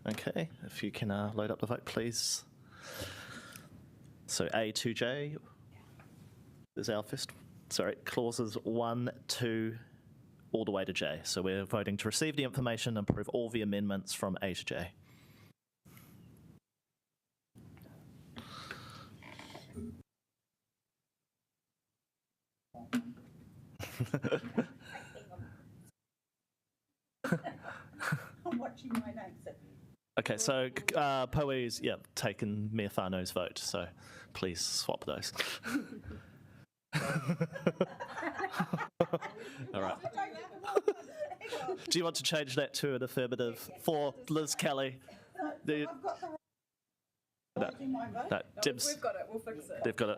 Okay, if you can load up the vote, please. So A to J is our first, clauses 1, 2, all the way to J. So we're voting to receive the information and approve all the amendments from A to J. I'm watching my answer. Okay, so Poe's taken Mea Whānau's vote, so please swap those. All right. Do you want to change that to an affirmative for Liz Kelly? No, Dibs. We've got it. We'll fix it. They've got it.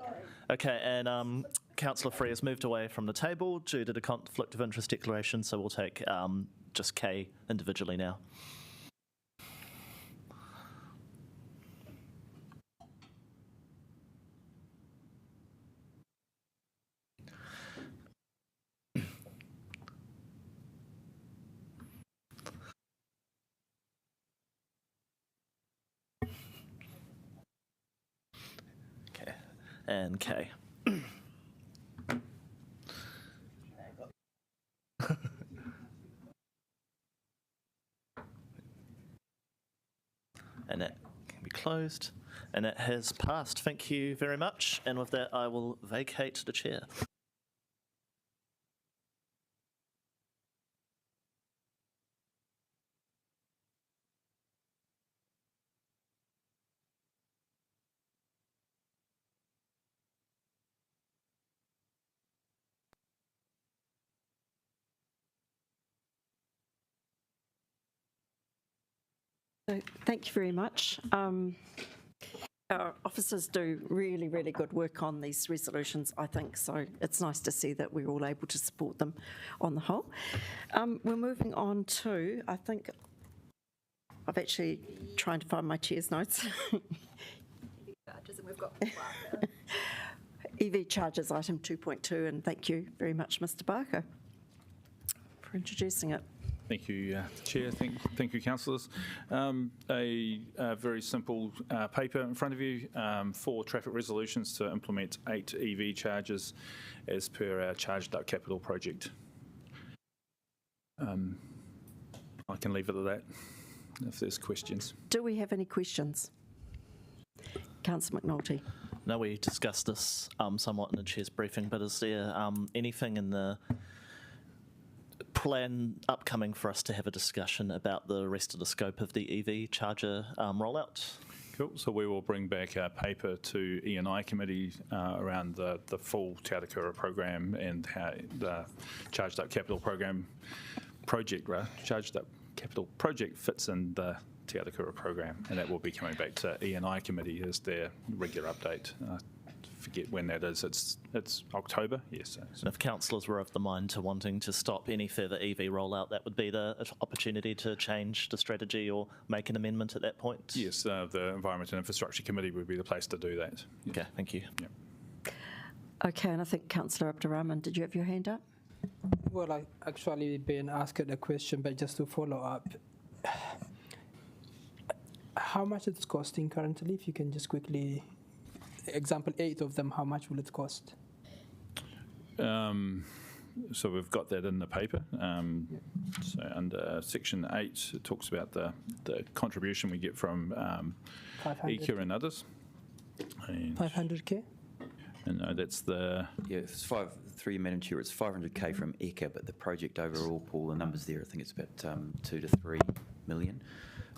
Okay, and Councillor Free has moved away from the table due to the conflict of interest declaration, so we'll take just K individually now. Okay, and K. And that can be closed. And it has passed. Thank you very much. And with that, I will vacate the chair. So thank you very much. Our officers do really, really good work on these resolutions, I think, so it's nice to see that we're all able to support them on the whole. We're moving on to, I think, I've actually trying to find my chair's notes. We've got EV charges, item 2.2, and thank you very much, Mr. Barker, for introducing it. Thank you, Chair. Thank you, councillors. A very simple paper in front of you, 4 traffic resolutions to implement 8 EV charges as per our Charged Up Capital project. I can leave it at that if there's questions. Do we have any questions? Councillor McNulty. No, we discussed this somewhat in the Chair's briefing, but is there anything in the plan upcoming for us to have a discussion about the rest of the scope of the EV charger rollout? Cool. So we will bring back our paper to E&I committee around the full Te Atakura program and how the Charged Up Capital Charged Up Capital project fits in the Te Atakura program, and that will be coming back to E&I committee as their regular update. Forget when that is. It's October, yes. And if councillors were of the mind to wanting to stop any further EV rollout, that would be the opportunity to change the strategy or make an amendment at that point? Yes, the Environment and Infrastructure Committee would be the place to do that. Yeah. Okay, thank you. Yeah. Okay, and I think Councillor Abdurrahman, did you have your hand up? Well, I actually been asked a question, but just to follow up, how much it's costing currently? If you can just quickly, example 8 of them, how much will it cost? So we've got that in the paper. So under section 8, it talks about the contribution we get from ECA and others. And 500k? And that's the... Yeah, it's through you, Madam Chair, it's 500k from ECA, but the project overall, Paul, the numbers there, I think it's about 2 to 3 million.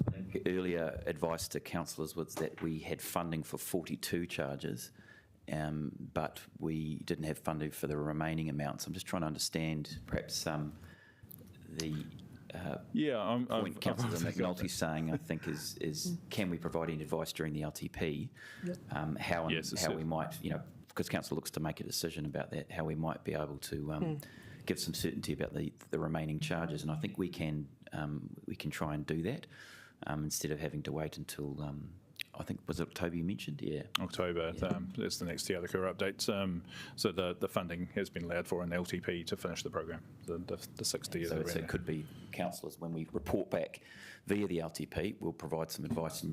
I think earlier advice to councillors was that we had funding for 42 charges, but we didn't have funding for the remaining amounts. I'm just trying to understand perhaps the point Councillor McNulty's saying, I think, is can we provide any advice during the LTP, how we might, because Council looks to make a decision about that, how we might be able to give some certainty about the remaining charges, and I think we can try and do that instead of having to wait until I think, was it October you mentioned? Yeah. October, that's the next Te Atakura update. So the funding has been allowed for in the LTP to finish the program, the 60 years. So it could be councillors, when we report back via the LTP, we'll provide some advice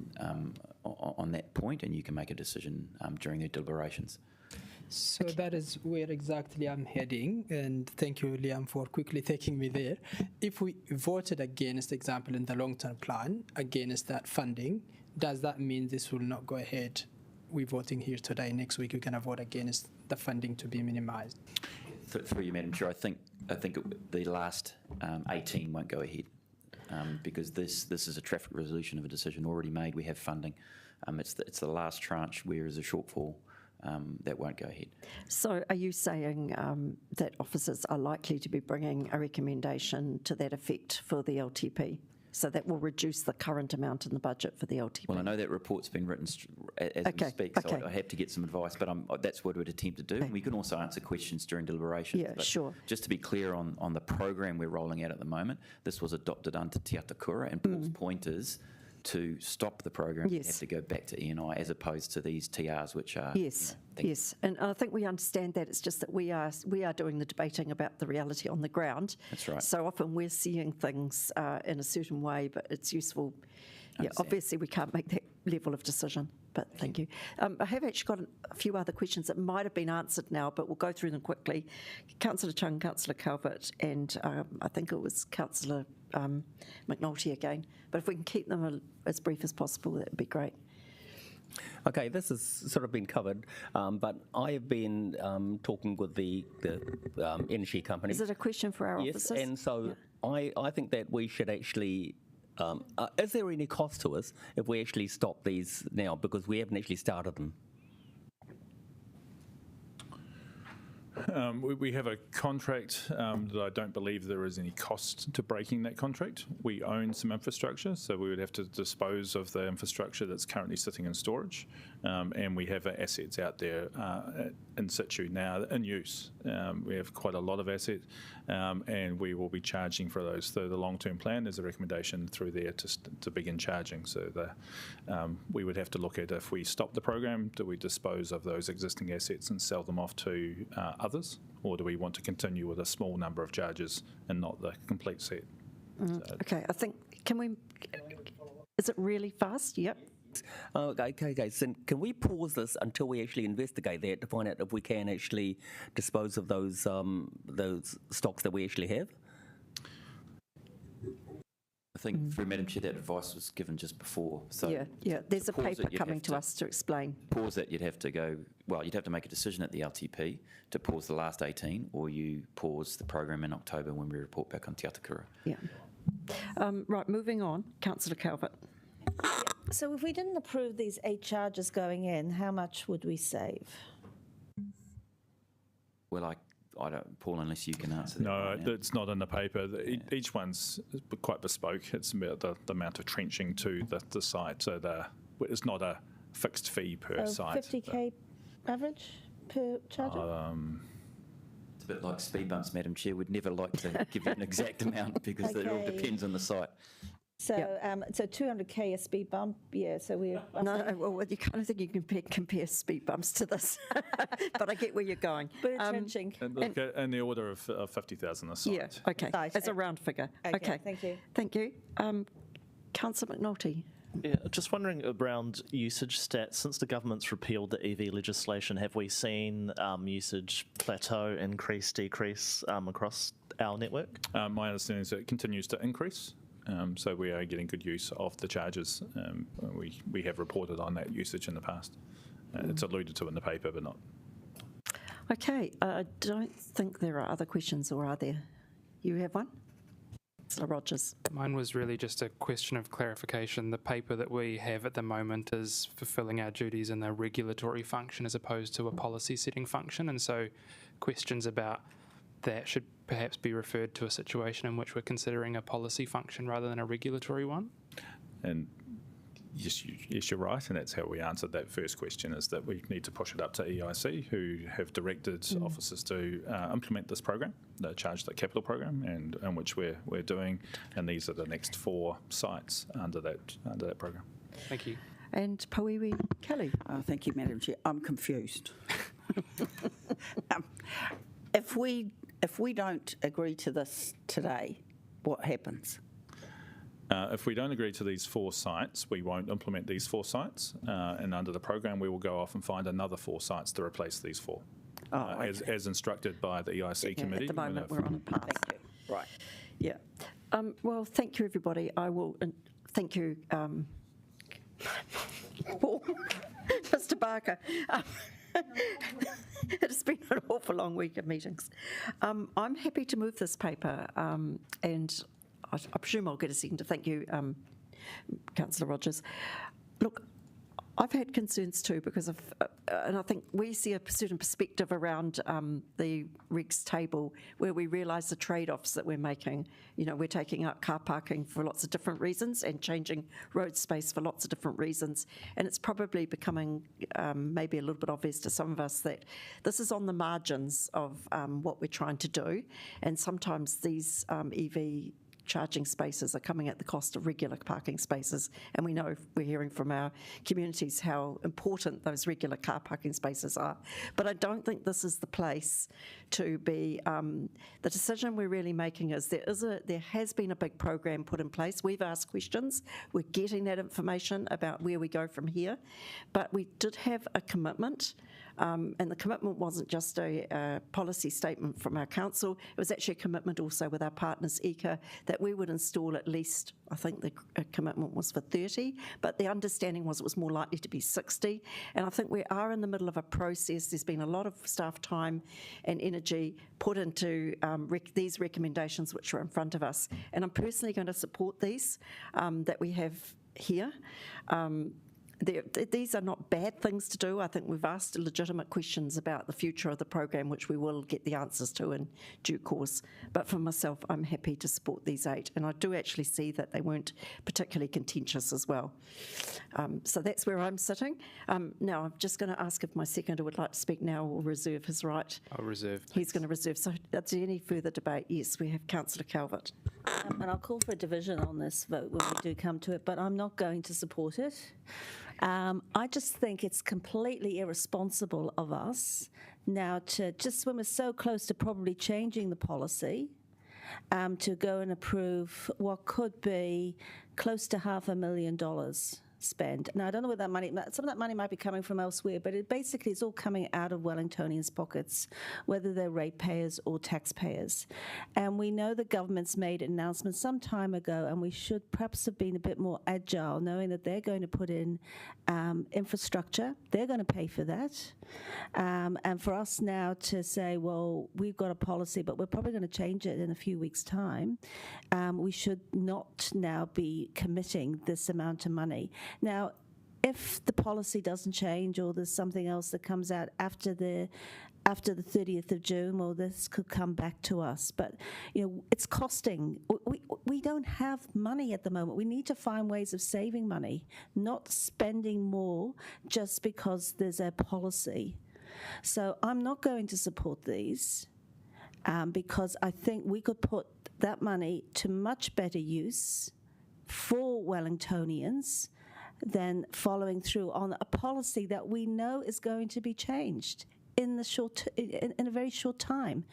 on that point, and you can make a decision during the deliberations. So that is where exactly I'm heading, and thank you, Liam, for quickly taking me there. If we voted against, example, in the long-term plan, against that funding, does that mean this will not go ahead? We're voting here today. Next week, we're going to vote against the funding to be minimised. Through you, Madam Chair, I think the last 18 won't go ahead because this is a traffic resolution of a decision already made. We have funding. It's the last tranche where is a shortfall. That won't go ahead. So are you saying that officers are likely to be bringing a recommendation to that effect for the LTP? So that will reduce the current amount in the budget for the LTP. Well, I know that report's been written as we speak, so I have to get some advice, but that's what we'd attempt to do. Okay. We can also answer questions during deliberations. Yeah, but sure. Just to be clear on the program we're rolling out at the moment, this was adopted under Te Atakura, and Paul's point is to stop the program, you have to go back to ENI as opposed to these TRs, which are... Yes, yes. And I think we understand that. It's just that we are doing the debating about the reality on the ground. That's right. So often we're seeing things in a certain way, but it's useful. Yeah, obviously we can't make that level of decision, but thank you. I have actually got a few other questions that might have been answered now, but we'll go through them quickly. Councillor Chung, Councillor Calvert, and I think it was Councillor McNulty again. But if we can keep them as brief as possible, that would be great. Okay, this has sort of been covered, but I have been talking with the energy company. Is it a question for our officers? Yes, and so I think that we should actually... is there any cost to us if we actually stop these now, because we haven't actually started them? We have a contract that I don't believe there is any cost to breaking that contract. We own some infrastructure, so we would have to dispose of the infrastructure that's currently sitting in storage, and we have assets out there in situ now, in use. We have quite a lot of assets, and we will be charging for those. So the long-term plan is a recommendation through there to begin charging. So we would have to look at, if we stop the program, do we dispose of those existing assets and sell them off to others, or do we want to continue with a small number of charges and not the complete set? Okay, I think, is it really fast? Yep. Okay. So can we pause this until we actually investigate that to find out if we can actually dispose of those stocks that we actually have? I think through Madam Chair, that advice was given just before. So yeah. There's a paper coming to us to explain. Pause that, you'd have to make a decision at the LTP to pause the last 18, or you pause the program in October when we report back on Te Atakura. Yeah. Right, moving on. Councillor Calvert. So if we didn't approve these 8 charges going in, how much would we save? Well, I don't, Paul, unless you can answer that. No, it's not in the paper. Each one's quite bespoke. It's about the amount of trenching to the site. So it's not a fixed fee per site. 50k average per charger? It's a bit like speed bumps, Madam Chair. We'd never like to give you an exact amount because it all depends on the site. So, so 200k a speed bump, yeah. So we're well, you kind of think you can compare speed bumps to this, but I get where you're going. But trenching. In the order of 50,000 a site. Yeah. Okay. As a round figure. Okay. Thank you. Thank you. Councillor McNulty. Yeah, just wondering around usage stats. Since the government's repealed the EV legislation, have we seen usage plateau, increase, decrease across our network? My understanding is that it continues to increase. So we are getting good use of the charges. We have reported on that usage in the past. It's alluded to in the paper, but not. Okay, I don't think there are other questions, or are there? You have one? Councillor Rogers. Mine was really just a question of clarification. The paper that we have at the moment is fulfilling our duties in a regulatory function as opposed to a policy setting function, and so questions about that should perhaps be referred to a situation in which we're considering a policy function rather than a regulatory one. And yes, you're right, and that's how we answered that first question, is that we need to push it up to EIC, who have directed officers to implement this program, the Charge the Capital program, and which we're doing, and these are the next 4 sites under that program. Thank you. And Pauiwi Kelly. Thank you, Madam Chair. I'm confused. If we don't agree to this today, what happens? If we don't agree to these 4 sites, we won't implement these 4 sites, and under the program we will go off and find another 4 sites to replace these 4, as instructed by the EIC committee. At the moment we're on a path. Thank you. Right. Yeah. Well, thank you, everybody. I will thank you, Mr. Barker. It has been an awful long week of meetings. I'm happy to move this paper, and I presume I'll get a second to thank you, Councillor Rogers. Look, I've had concerns too because of, and I think we see a certain perspective around the regs table where we realise the trade-offs that we're making. You know, we're taking up car parking for lots of different reasons and changing road space for lots of different reasons. And it's probably becoming maybe a little bit obvious to some of us that this is on the margins of what we're trying to do. And sometimes these EV charging spaces are coming at the cost of regular parking spaces, and we know, we're hearing from our communities how important those regular car parking spaces are. But I don't think this is the place to be, the decision we're really making is there has been a big program put in place. We've asked questions, we're getting that information about where we go from here, but we did have a commitment. And the commitment wasn't just a policy statement from our council, it was actually a commitment also with our partners ECA that we would install at least, I think the commitment was for 30, but the understanding was it was more likely to be 60. And I think we are in the middle of a process. There's been a lot of staff time and energy put into these recommendations which are in front of us. And I'm personally going to support these that we have here. These are not bad things to do. I think we've asked legitimate questions about the future of the program, which we will get the answers to in due course. But for myself, I'm happy to support these 8. And I do actually see that they weren't particularly contentious as well. So that's where I'm sitting. Now, I'm just going to ask if my seconder would like to speak now or reserve his right. I'll reserve. He's going to reserve. So is there any further debate? Yes, we have Councillor Calvert. And I'll call for a division on this vote when we do come to it, but I'm not going to support it. I just think it's completely irresponsible of us now to, just when we're so close to probably changing the policy, to go and approve what could be close to $500,000 spend. Now, I don't know where that money, some of that money might be coming from elsewhere, but it basically is all coming out of Wellingtonians' pockets, whether they're ratepayers or taxpayers. And we know the government's made an announcement some time ago, and we should perhaps have been a bit more agile, knowing that they're going to put in infrastructure, they're going to pay for that. And for us now to say, well, we've got a policy, but we're probably going to change it in a few weeks' time, we should not now be committing this amount of money. Now, if the policy doesn't change or there's something else that comes out after the 30th of June, well, this could come back to us. But, you know, it's costing. We don't have money at the moment. We need to find ways of saving money, not spending more just because there's a policy. So I'm not going to support these because I think we could put that money to much better use for Wellingtonians than following through on a policy that we know is going to be changed in a very short time.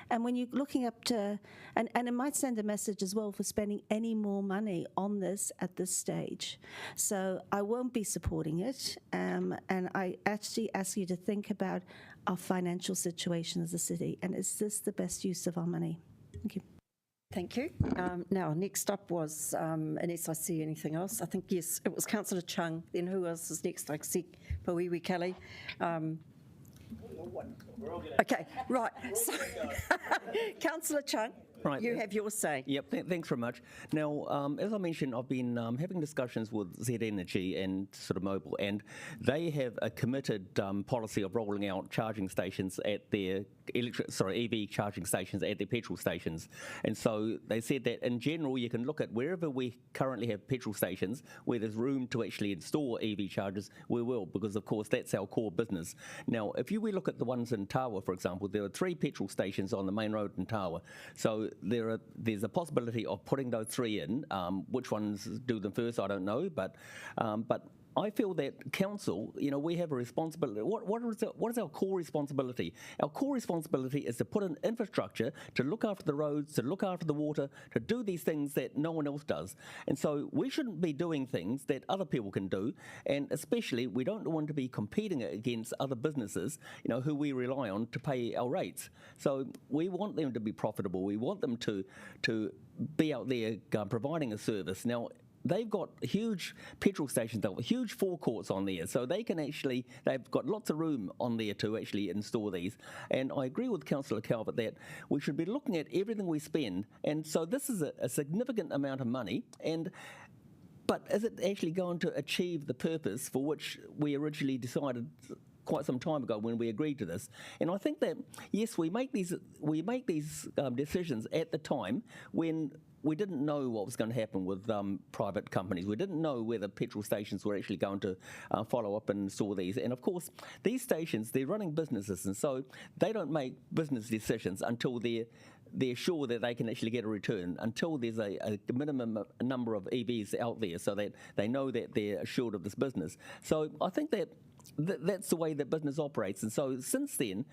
And when you're looking up to, and it might send a message as well for spending any more money on this at this stage. So I won't be supporting it. And I actually ask you to think about our financial situation as a city, and is this the best use of our money? Thank you. Thank you. Now, next up was, unless I see anything else, I think, yes, it was Councillor Chung. Then who else is next? I see Pawiwi Kelly. Okay, right. So, Councillor Chung, Right. you have your say. Yep, thanks very much. Now, as I mentioned, I've been having discussions with Z Energy and sort of Mobile, and they have a committed policy of rolling out charging stations at their EV charging stations at their petrol stations. And so they said that in general, you can look at wherever we currently have petrol stations, where there's room to actually install EV chargers, we will, because of course that's our core business. Now, if we look at the ones in Tawa, for example, there are 3 petrol stations on the main road in Tawa. So there's a possibility of putting those 3 in. Which ones do them first, I don't know, but I feel that council, you know, we have a responsibility. What is our core responsibility? Our core responsibility is to put in infrastructure, to look after the roads, to look after the water, to do these things that no one else does. And so we shouldn't be doing things that other people can do, and especially we don't want to be competing against other businesses, you know, who we rely on to pay our rates. So we want them to be profitable. We want them to be out there providing a service. Now, they've got huge petrol stations, they've got huge forecourts on there, so they've got lots of room on there to actually install these. And I agree with Councillor Calvert that we should be looking at everything we spend, and so this is a significant amount of money. but is it actually going to achieve the purpose for which we originally decided quite some time ago when we agreed to this? And I think that, yes, we make these decisions at the time when we didn't know what was going to happen with private companies. We didn't know whether petrol stations were actually going to follow up and install these. And of course, these stations, they're running businesses, and so they don't make business decisions until they're sure that they can actually get a return, until there's a minimum number of EVs out there so that they know that they're assured of this business. So I think that that's the way that business operates. And so since then,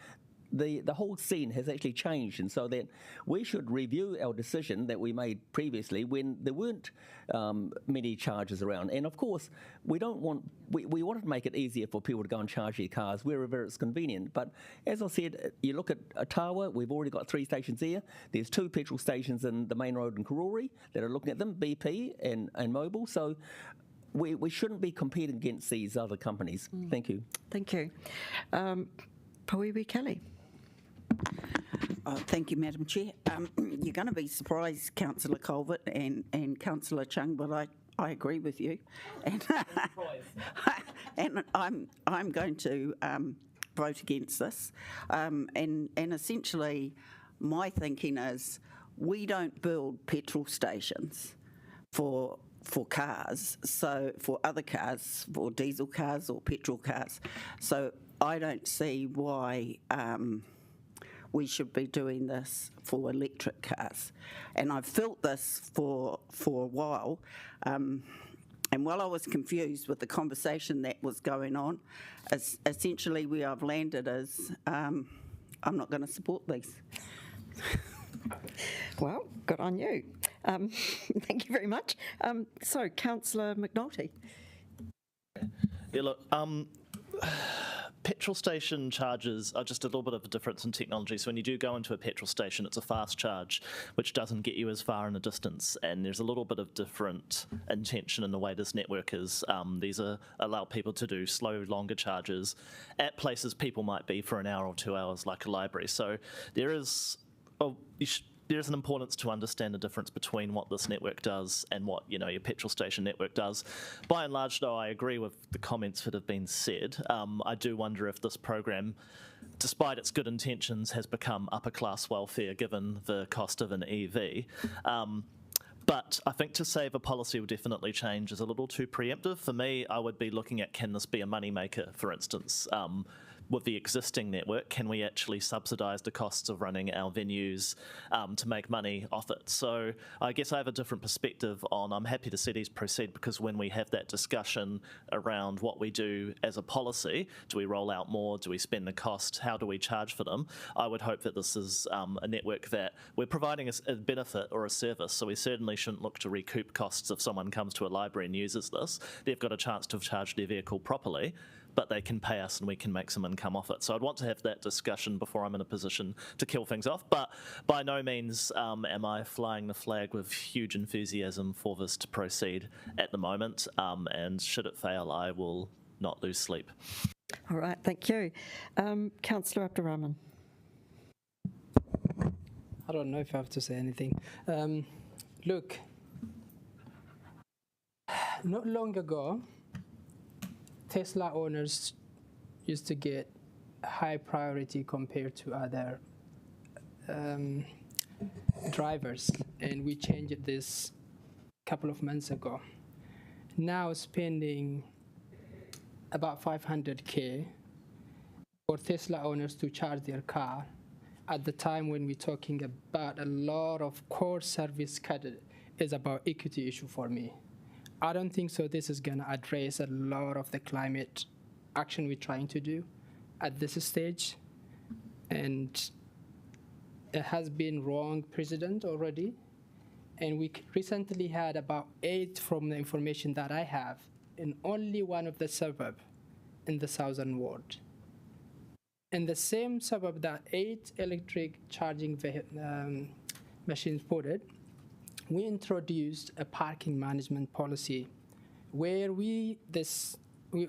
the whole scene has actually changed, and so that we should review our decision that we made previously when there weren't many charges around. And of course, we wanted to make it easier for people to go and charge their cars wherever it's convenient. But as I said, you look at Ottawa, we've already got 3 stations there. There's 2 petrol stations in the main road in Karori that are looking at them, BP and Mobil. So we shouldn't be competing against these other companies. Thank you. Thank you. Pauiwi Kelly. Thank you, Madam Chair. You're going to be surprised, Councillor Colvert and Councillor Chung, but I agree with you. And, and I'm going to vote against this. And essentially, my thinking is we don't build petrol stations for cars, so for other cars, for diesel cars or petrol cars. So I don't see why we should be doing this for electric cars. And I've felt this for a while. And while I was confused with the conversation that was going on, essentially where I've landed is I'm not going to support these. Well, good on you. Thank you very much. So, Councillor McNulty. Yeah, look, petrol station charges are just a little bit of a difference in technology. So when you do go into a petrol station, it's a fast charge, which doesn't get you as far in a distance. And there's a little bit of different intention in the way this network is. These allow people to do slow, longer charges at places people might be for an hour or 2 hours, like a library. So there is an importance to understand the difference between what this network does and what your petrol station network does. By and large, though, I agree with the comments that have been said. I do wonder if this program, despite its good intentions, has become upper class welfare given the cost of an EV. But I think to say the policy will definitely change is a little too preemptive. For me, I would be looking at, can this be a moneymaker, for instance? With the existing network, can we actually subsidise the costs of running our venues to make money off it? So I guess I have a different perspective on, I'm happy to see these proceed, because when we have that discussion around what we do as a policy, do we roll out more, do we spend the cost, how do we charge for them, I would hope that this is a network that we're providing a benefit or a service, so we certainly shouldn't look to recoup costs if someone comes to a library and uses this. They've got a chance to charge their vehicle properly, but they can pay us and we can make some income off it. So I'd want to have that discussion before I'm in a position to kill things off. But by no means am I flying the flag with huge enthusiasm for this to proceed at the moment. And should it fail, I will not lose sleep. All right, thank you. Councillor Abdurrahman. I don't know if I have to say anything. Look, not long ago, Tesla owners used to get high priority compared to other drivers, and we changed this a couple of months ago. Now spending about 500K for Tesla owners to charge their car at the time when we're talking about a lot of core service cut is about equity issue for me. I don't think so this is going to address a lot of the climate action we're trying to do at this stage. And it has been wrong precedent already. And we recently had about 8, from the information that I have, in only one of the suburbs in the southern ward. In the same suburb that 8 electric charging machines put it, we introduced a parking management policy where we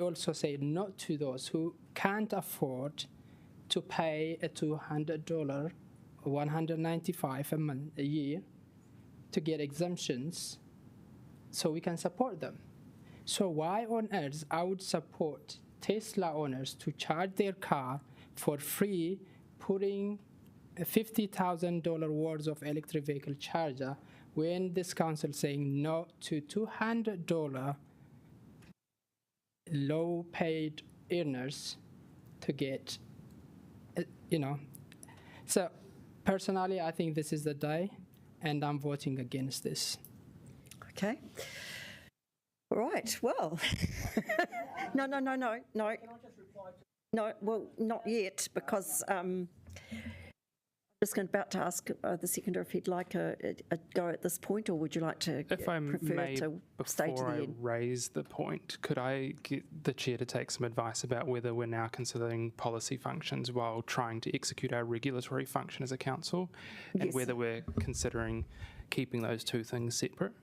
also say no to those who can't afford to pay a $200 or $195 a year to get exemptions so we can support them. So why on earth I would support Tesla owners to charge their car for free, putting a $50,000 worth of electric vehicle charger, when this council saying no to $200 low-paid earners to get, So personally, I think this is the day, and I'm voting against this. Okay. All right. Well, no. No, well, not yet, because I'm just about to ask the seconder if he'd like a go at this point, or would you like to If I prefer may, to stay to before the I end? raise the point, could I get the chair to take some advice about whether we're now considering policy functions while trying to execute our regulatory function as a council, and Yes. whether we're considering keeping those two things separate?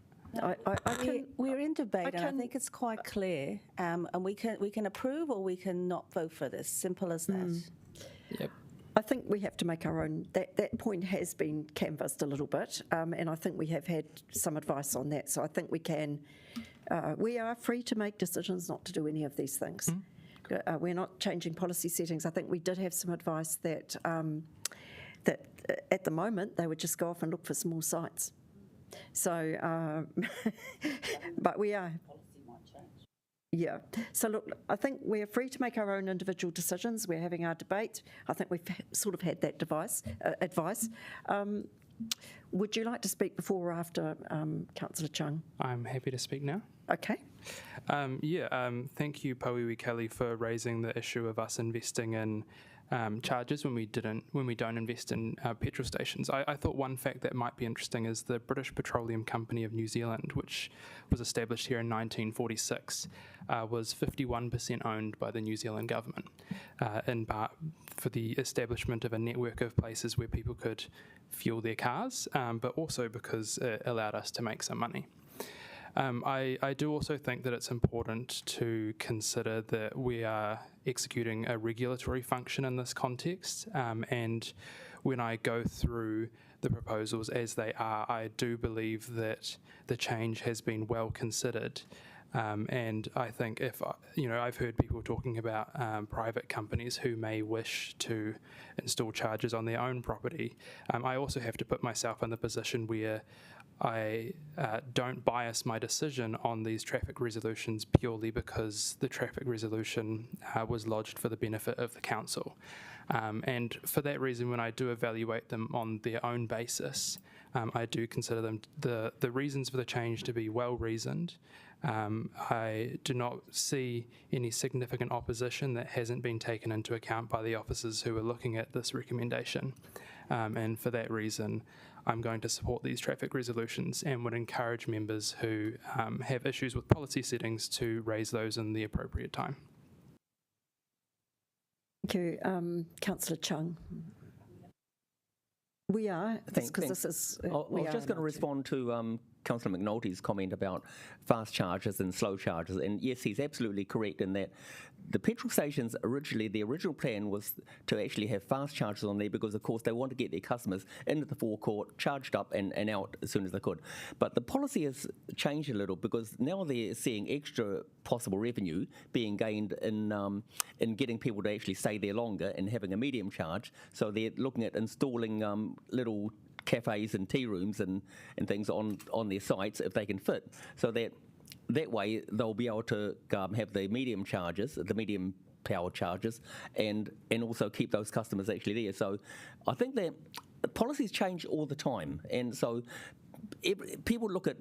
We're in debate, and I can- think it's quite clear, and we can approve or we can not vote for this. Simple as that. Yep. I think we have to make our own. That point has been canvassed a little bit, and I think we have had some advice on that. So I think we can. We are free to make decisions not to do any of these things. We're not changing policy settings. I think we did have some advice that at the moment they would just go off and look for some more sites. So, but we are. Yeah. So look, I think we're free to make our own individual decisions. We're having our debate. I think we've sort of had that advice. Would you like to speak before or after Councillor Chung? I'm happy to speak now. Okay. Thank you, Pauiwi Kelly, for raising the issue of us investing in charges when we don't invest in petrol stations. I thought one fact that might be interesting is the British Petroleum Company of New Zealand, which was established here in 1946, was 51% owned by the New Zealand government, in part for the establishment of a network of places where people could fuel their cars, but also because it allowed us to make some money. I do also think that it's important to consider that we are executing a regulatory function in this context, and when I go through the proposals as they are, I do believe that the change has been well considered. And I think I've heard people talking about private companies who may wish to install chargers on their own property. I also have to put myself in the position where I don't bias my decision on these traffic resolutions purely because the traffic resolution was lodged for the benefit of the council. And for that reason, when I do evaluate them on their own basis, I do consider them the reasons for the change to be well reasoned. I do not see any significant opposition that hasn't been taken into account by the officers who are looking at this recommendation. And for that reason, I'm going to support these traffic resolutions and would encourage members who have issues with policy settings to raise those in the appropriate time. Thank you, Councillor Chung. We are, because this is. I was just going to respond to Councillor McNulty's comment about fast chargers and slow chargers, and yes, he's absolutely correct in that the petrol stations originally, the original plan was to actually have fast chargers on there because, of course, they want to get their customers into the forecourt, charged up and out as soon as they could. But the policy has changed a little because now they're seeing extra possible revenue being gained in getting people to actually stay there longer and having a medium charge. So they're looking at installing little cafes and tea rooms and things on their sites if they can fit. So that way they'll be able to have the medium charges, the medium power charges, and also keep those customers actually there. So I think that policies change all the time, and so people look at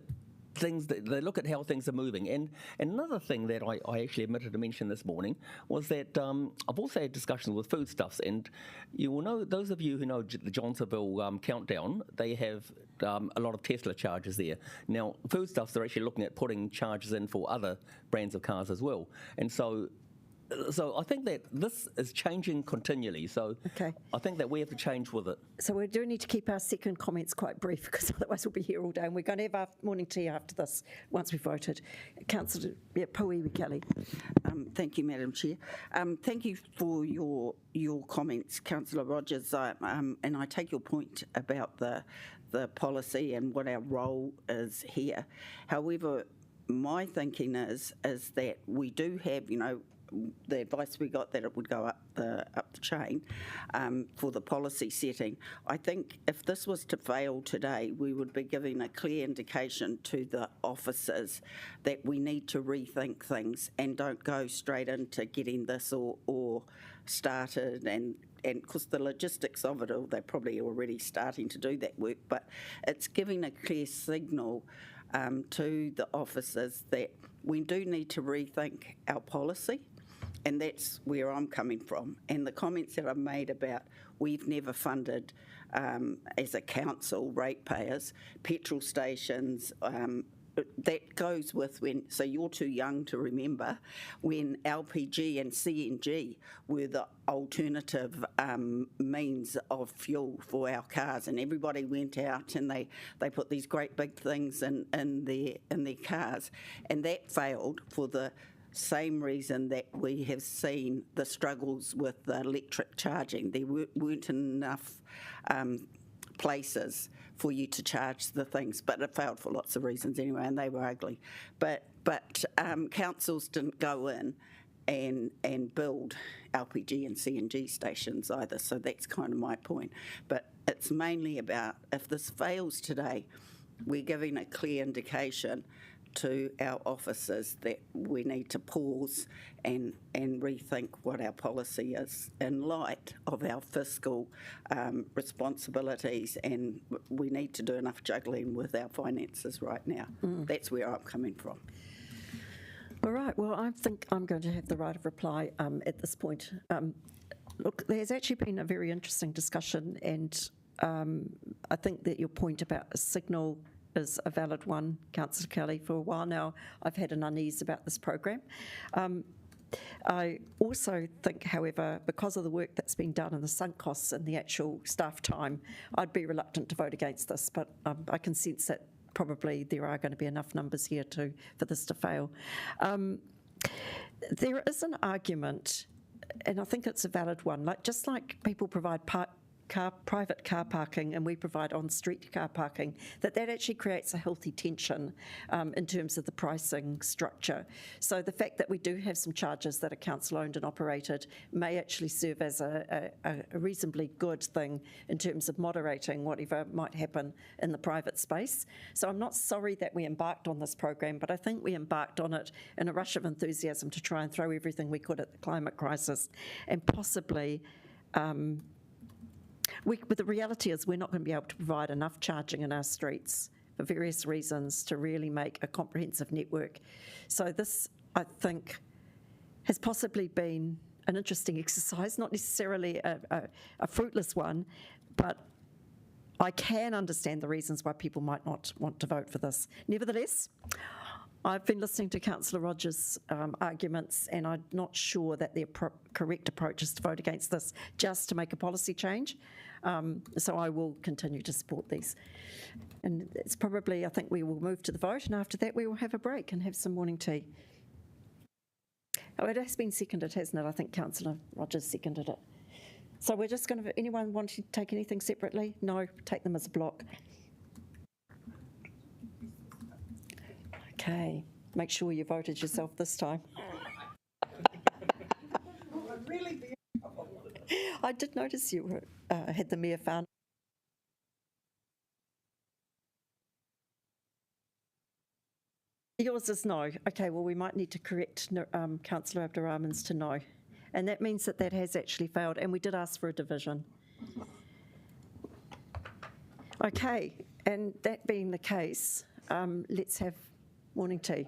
things, they look at how things are moving. And another thing that I actually omitted to mention this morning was that I've also had discussions with foodstuffs, and you will know, those of you who know the Johnsonville countdown, they have a lot of Tesla chargers there. Now, foodstuffs are actually looking at putting chargers in for other brands of cars as well. And so So I think that this is changing continually. So Okay. I think that we have to change with it. So we do need to keep our second comments quite brief because otherwise we'll be here all day, and we're going to have our morning tea after this once we've voted. Councillor Pauiwi Kelly. Thank you, Madam Chair. Thank you for your comments, Councillor Rogers, and I take your point about the policy and what our role is here. However, my thinking is that we do have, the advice we got that it would go up the chain for the policy setting. I think if this was to fail today, we would be giving a clear indication to the officers that we need to rethink things and don't go straight into getting this or started and because the logistics of it all, they're probably already starting to do that work, but it's giving a clear signal to the officers that we do need to rethink our policy. And that's where I'm coming from. And the comments that I've made about we've never funded, as a council, ratepayers, petrol stations, that goes with so you're too young to remember, when LPG and CNG were the alternative means of fuel for our cars, and everybody went out and they put these great big things in their cars, and that failed for the same reason that we have seen the struggles with the electric charging. There weren't enough places for you to charge the things, but it failed for lots of reasons anyway, and they were ugly. But councils didn't go in and build LPG and CNG stations either, so that's kind of my point. But it's mainly about if this fails today, we're giving a clear indication to our officers that we need to pause and rethink what our policy is in light of our fiscal responsibilities, and we need to do enough juggling with our finances right now. That's where I'm coming from. All right, well, I think I'm going to have the right of reply at this point. Look, there's actually been a very interesting discussion, and I think that your point about a signal is a valid one, Councillor Kelly. For a while now, I've had an unease about this program. I also think, however, because of the work that's been done and the sunk costs and the actual staff time, I'd be reluctant to vote against this, but I can sense that probably there are going to be enough numbers here for this to fail. There is an argument, and I think it's a valid one, just like people provide private car parking and we provide on-street car parking, that actually creates a healthy tension in terms of the pricing structure. So the fact that we do have some charges that are council-owned and operated may actually serve as a reasonably good thing in terms of moderating whatever might happen in the private space. So I'm not sorry that we embarked on this program, but I think we embarked on it in a rush of enthusiasm to try and throw everything we could at the climate crisis, and possibly but the reality is we're not going to be able to provide enough charging in our streets for various reasons to really make a comprehensive network. So this, I think, has possibly been an interesting exercise, not necessarily a fruitless one, but I can understand the reasons why people might not want to vote for this. Nevertheless, I've been listening to Councillor Rogers' arguments, and I'm not sure that the correct approach is to vote against this just to make a policy change. So I will continue to support these. And it's probably, I think we will move to the vote, and after that we will have a break and have some morning tea. Oh, it has been seconded, hasn't it? I think Councillor Rogers seconded it. So we're just going to, anyone want to take anything separately? No, take them as a block. Okay, make sure you voted yourself this time. I did notice you were, had the Mayor found. Yours is no. Okay, well, we might need to correct Councillor Abdurrahman's to no. And that means that has actually failed, and we did ask for a division. Okay, and that being the case, let's have morning tea.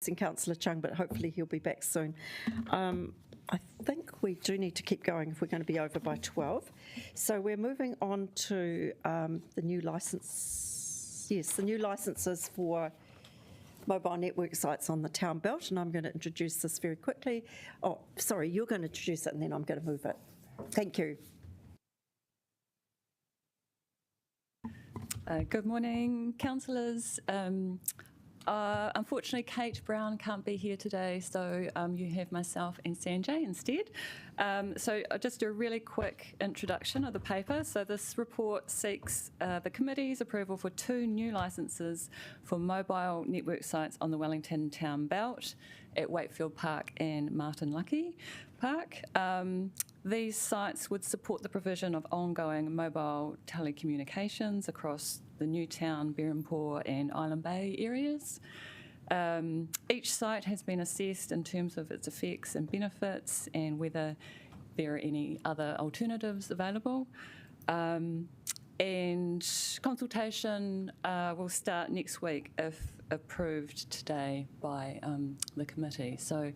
missing Councillor Chung, but hopefully he'll be back soon. I think we do need to keep going if we're going to be over by 12. So we're moving on to the new licence. Yes, the new licences for mobile network sites on the town belt, and I'm going to introduce this very quickly. Oh, sorry, you're going to introduce it and then I'm going to move it. Thank you. Good morning, councillors. Unfortunately, Kate Brown can't be here today, so you have myself and Sanjay instead. So just a really quick introduction of the paper. So this report seeks the committee's approval for 2 new licences for mobile network sites on the Wellington Town Belt at Wakefield Park and Martin Lucky Park. These sites would support the provision of ongoing mobile telecommunications across the Newtown, Berempore and Island Bay areas. Each site has been assessed in terms of its effects and benefits and whether there are any other alternatives available. And consultation will start next week if approved today by the committee. So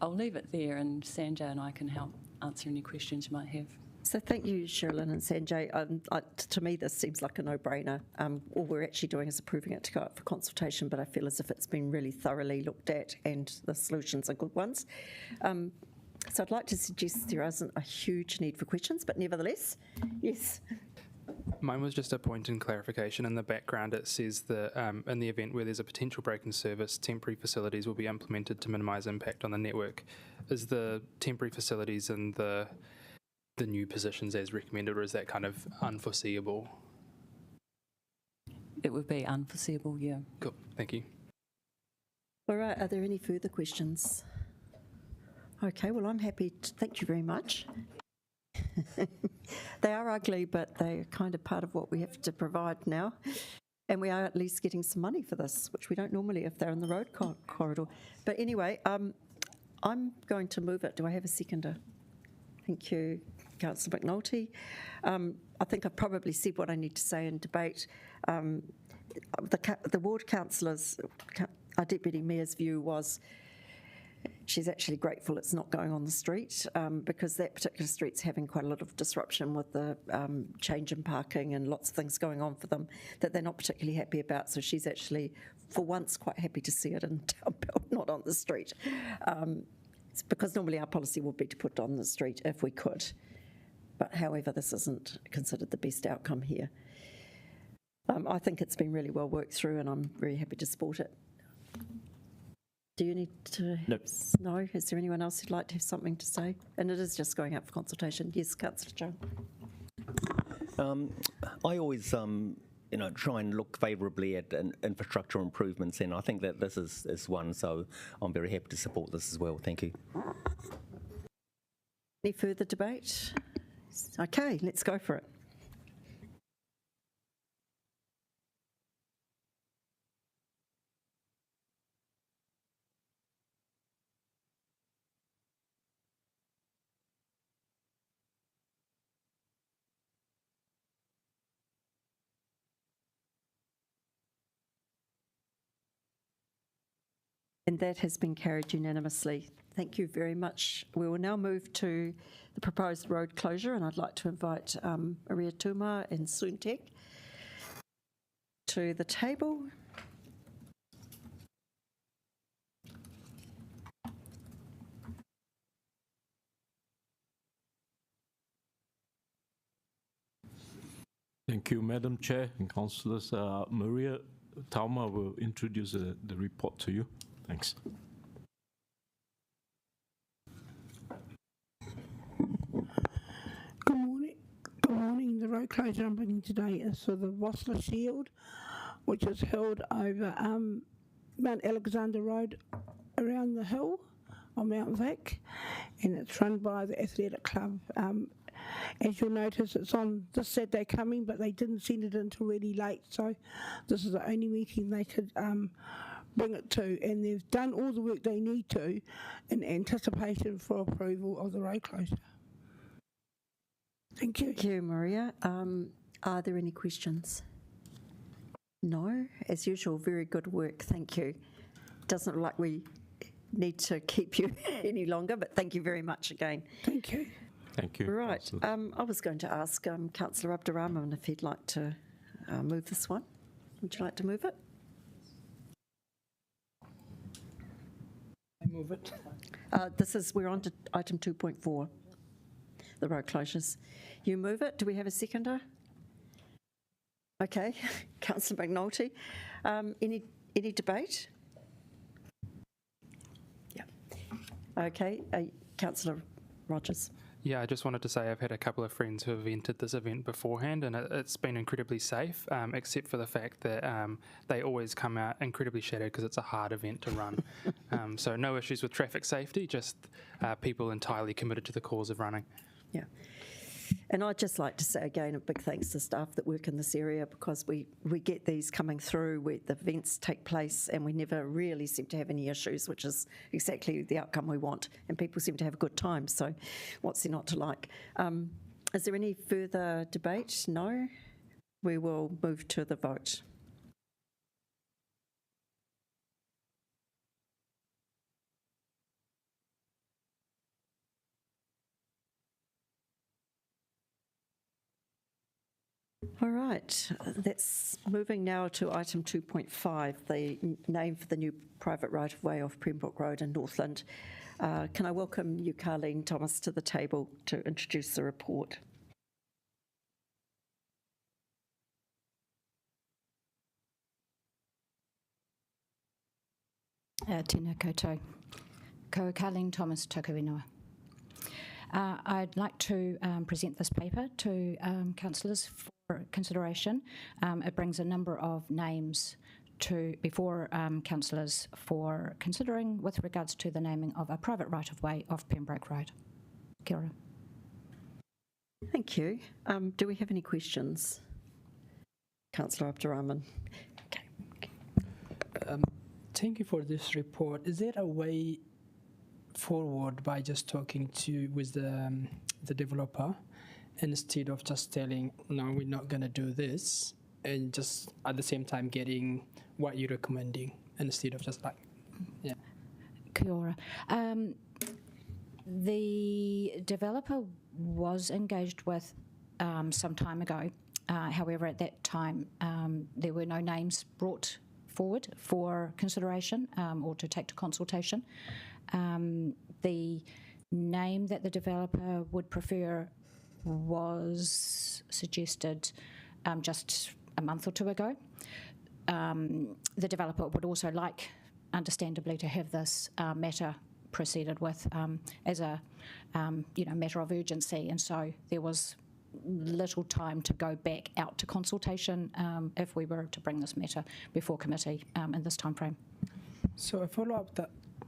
I'll leave it there and Sanjay and I can help answer any questions you might have. So thank you, Sherilyn and Sanjay. To me, this seems like a no-brainer. All we're actually doing is approving it to go up for consultation, but I feel as if it's been really thoroughly looked at and the solutions are good ones. So I'd like to suggest there isn't a huge need for questions, but nevertheless, yes. Mine was just a point in clarification. In the background, it says that in the event where there's a potential break in service, temporary facilities will be implemented to minimise impact on the network. Is the temporary facilities in the new positions as recommended, or is that kind of unforeseeable? It would be unforeseeable, yeah. Cool, thank you. All right, are there any further questions? Okay, well, I'm happy to, thank you very much. They are ugly, but they're kind of part of what we have to provide now. And we are at least getting some money for this, which we don't normally if they're in the road corridor. But anyway, I'm going to move it. Do I have a seconder? Thank you, Councillor McNulty. I think I've probably said what I need to say in debate. The ward councillors, our deputy mayor's view was she's actually grateful it's not going on the street because that particular street's having quite a lot of disruption with the change in parking and lots of things going on for them that they're not particularly happy about. So she's actually, for once, quite happy to see it in town belt, not on the street. It's because normally our policy would be to put it on the street if we could. But however, this isn't considered the best outcome here. I think it's been really well worked through and I'm very happy to support it. Do you need to? Nope. No? Is there anyone else who'd like to have something to say? And it is just going up for consultation. Yes, Councillor Chung. I always, try and look favourably at infrastructure improvements, and I think that this is one, so I'm very happy to support this as well. Thank you. Any further debate? Okay, let's go for it. And that has been carried unanimously. Thank you very much. We will now move to the proposed road closure, and I'd like to invite Maria Tuma and Suntek to the table. Thank you, Madam Chair and Councillors. Maria Tauma will introduce the report to you. Thanks. Good morning. Good morning. The road closure I'm bringing today is for the Rossler Shield, which is held over Mount Alexander Road around the hill on Mount Vic, and it's run by the Athletic Club. As you'll notice, it's on this Saturday coming, but they didn't send it until really late, so this is the only meeting they could bring it to, and they've done all the work they need to in anticipation for approval of the road closure. Thank you. Thank you, Maria. Are there any questions? No? As usual, very good work. Thank you. doesn't look like we need to keep you any longer, but thank you very much again. Thank you. Thank you. Right. Councillor. I was going to ask Councillor Abdurrahman if he'd like to move this one. Would you like to move it? I move it. We're on to item 2.4, the road closures. You move it. Do we have a seconder? Okay. Councillor McNulty. Any debate? Yeah. Okay. Councillor Rogers. Yeah, I just wanted to say I've had a couple of friends who have entered this event beforehand, and it's been incredibly safe, except for the fact that they always come out incredibly shattered because it's a hard event to run. So no issues with traffic safety, just people entirely committed to the cause of running. Yeah. And I'd just like to say again a big thanks to staff that work in this area, because we get these coming through where the events take place and we never really seem to have any issues, which is exactly the outcome we want, and people seem to have a good time, so what's there not to like? Is there any further debate? No? We will move to the vote. All right, that's moving now to item 2.5, the name for the new private right-of-way off Pembroke Road in Northland. Can I welcome you, Carleen Thomas, to the table to introduce the report? Tēnā koutou. Ko Carleen Thomas tōku ingoa. I'd like to present this paper to councillors for consideration. It brings a number of names before councillors for considering with regards to the naming of a private right-of-way off Pembroke Road. Kia ora. Thank you. Do we have any questions? Councillor Abdurrahman. Thank you for this report. Is there a way forward by just talking with the developer instead of just telling, no, we're not going to do this, and just at the same time getting what you're recommending instead of just like, yeah. Kia ora. The developer was engaged with some time ago. However, at that time, there were no names brought forward for consideration or to take to consultation. The name that the developer would prefer was suggested just a month or two ago. The developer would also like, understandably, to have this matter proceeded with as a matter of urgency, and so there was little time to go back out to consultation if we were to bring this matter before committee in this time frame. So a follow-up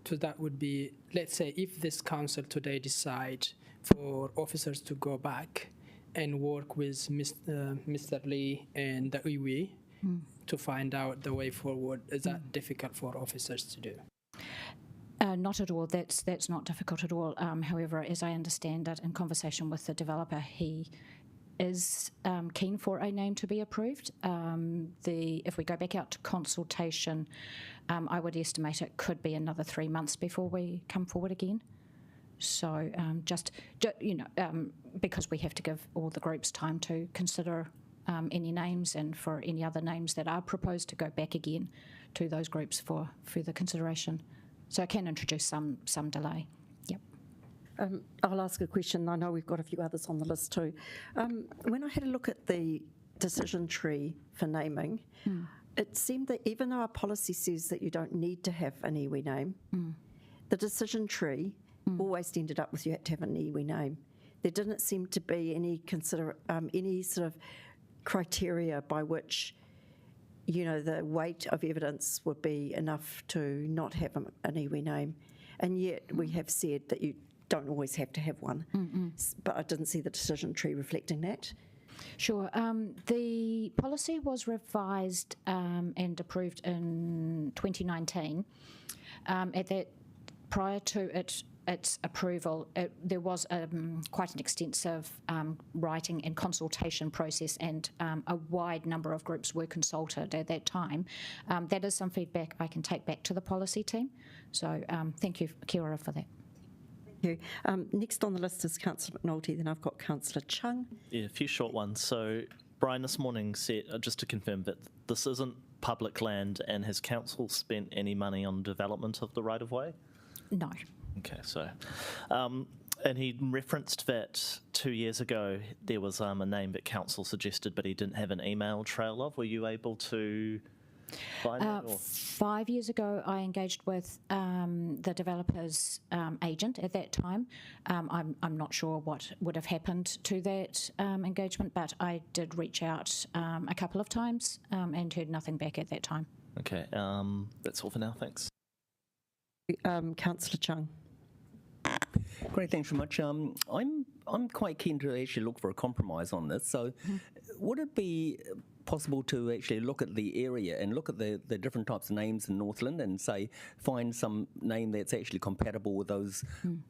to that would be, let's say if this council today decide for officers to go back and work with Mr. Lee and the iwi to find out the way forward, is that difficult for officers to do? Not at all. That's not difficult at all. However, as I understand it, in conversation with the developer, he is keen for a name to be approved. If we go back out to consultation, I would estimate it could be another 3 months before we come forward again. So because we have to give all the groups time to consider any names, and for any other names that are proposed to go back again to those groups for further consideration. So it can introduce some delay. Yep. I'll ask a question. I know we've got a few others on the list too. When I had a look at the decision tree for naming, it seemed that even though our policy says that you don't need to have an iwi name, the decision tree always ended up with you had to have an iwi name. There didn't seem to be any sort of criteria by which the weight of evidence would be enough to not have an iwi name. And yet we have said that you don't always have to have one. But I didn't see the decision tree reflecting that. Sure. The policy was revised and approved in 2019. Prior to it its approval, there was quite an extensive writing and consultation process, and a wide number of groups were consulted at that time. That is some feedback I can take back to the policy team. So thank you, Kia ora, for that. Thank you. Next on the list is Councillor McNulty, then I've got Councillor Chung. Yeah, a few short ones. So Brian this morning said, just to confirm, that this isn't public land, and has council spent any money on development of the right-of-way? No. Okay, so, and he referenced that 2 years ago there was a name that council suggested, but he didn't have an email trail of. Were you able to find that? Or? 5 years ago, I engaged with the developer's agent at that time. I'm not sure what would have happened to that engagement, but I did reach out a couple of times and heard nothing back at that time. Okay, that's all for now. Thanks. Councillor Chung. Great, thanks very much. I'm quite keen to actually look for a compromise on this. So, would it be possible to actually look at the area and look at the different types of names in Northland and say find some name that's actually compatible with those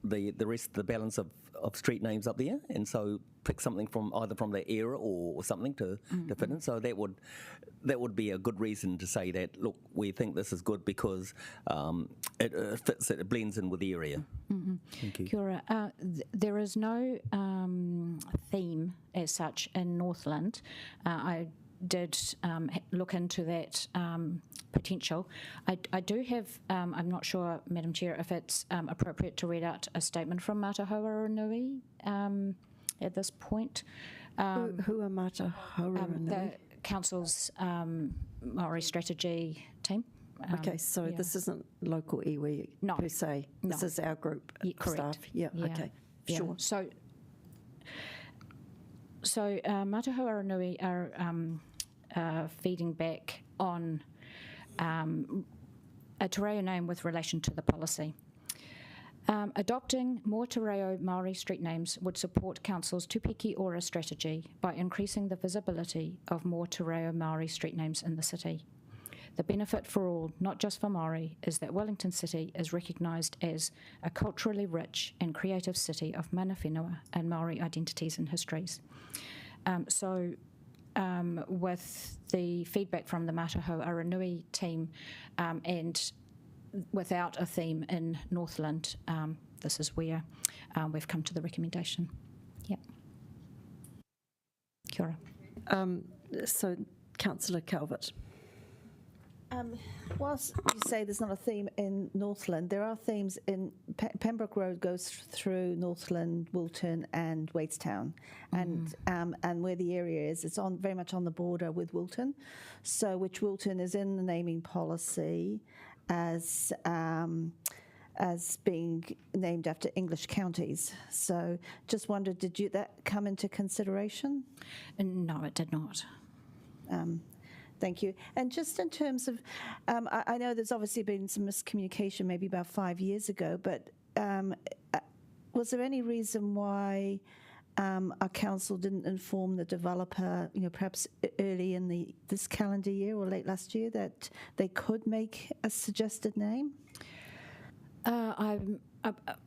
the rest, the balance of street names up there, and so pick something from either from that era or something to fit in. So that would be a good reason to say that, look, we think this is good because it fits, it blends in with the area. Thank you. Kia ora. There is no theme as such in Northland. I did look into that potential. I do have, I'm not sure, Madam Chair, if it's appropriate to read out a statement from Mātahoa Nui at this point. Who are Mātahoa Nui? The Council's Māori strategy team. Okay, so this isn't local iwi per se. This is our group staff. Yeah, okay, sure. So Mātahoa Nui are feeding back on a te reo name with relation to the policy. Adopting more te reo Māori street names would support Council's Tupiki Ora strategy by increasing the visibility of more te reo Māori street names in the city. The benefit for all, not just for Māori, is that Wellington City is recognised as a culturally rich and creative city of mana whenua and Māori identities and histories. With the feedback from the Mātahoa Nui team and without a theme in Northland, this is where we've come to the recommendation. Yeah. Kia ora. So, Councillor Calvert. Whilst you say there's not a theme in Northland, there are themes in Pembroke Road goes through Northland, Wilton, and Wadestown, and where the area is, it's on very much on the border with Wilton. So, which Wilton is in the naming policy as being named after English counties. So, just wondered, did that come into consideration? No, it did not. Thank you. And just in terms of, I know there's obviously been some miscommunication maybe about 5 years ago, but was there any reason why our council didn't inform the developer, perhaps early in this calendar year or late last year, that they could make a suggested name? I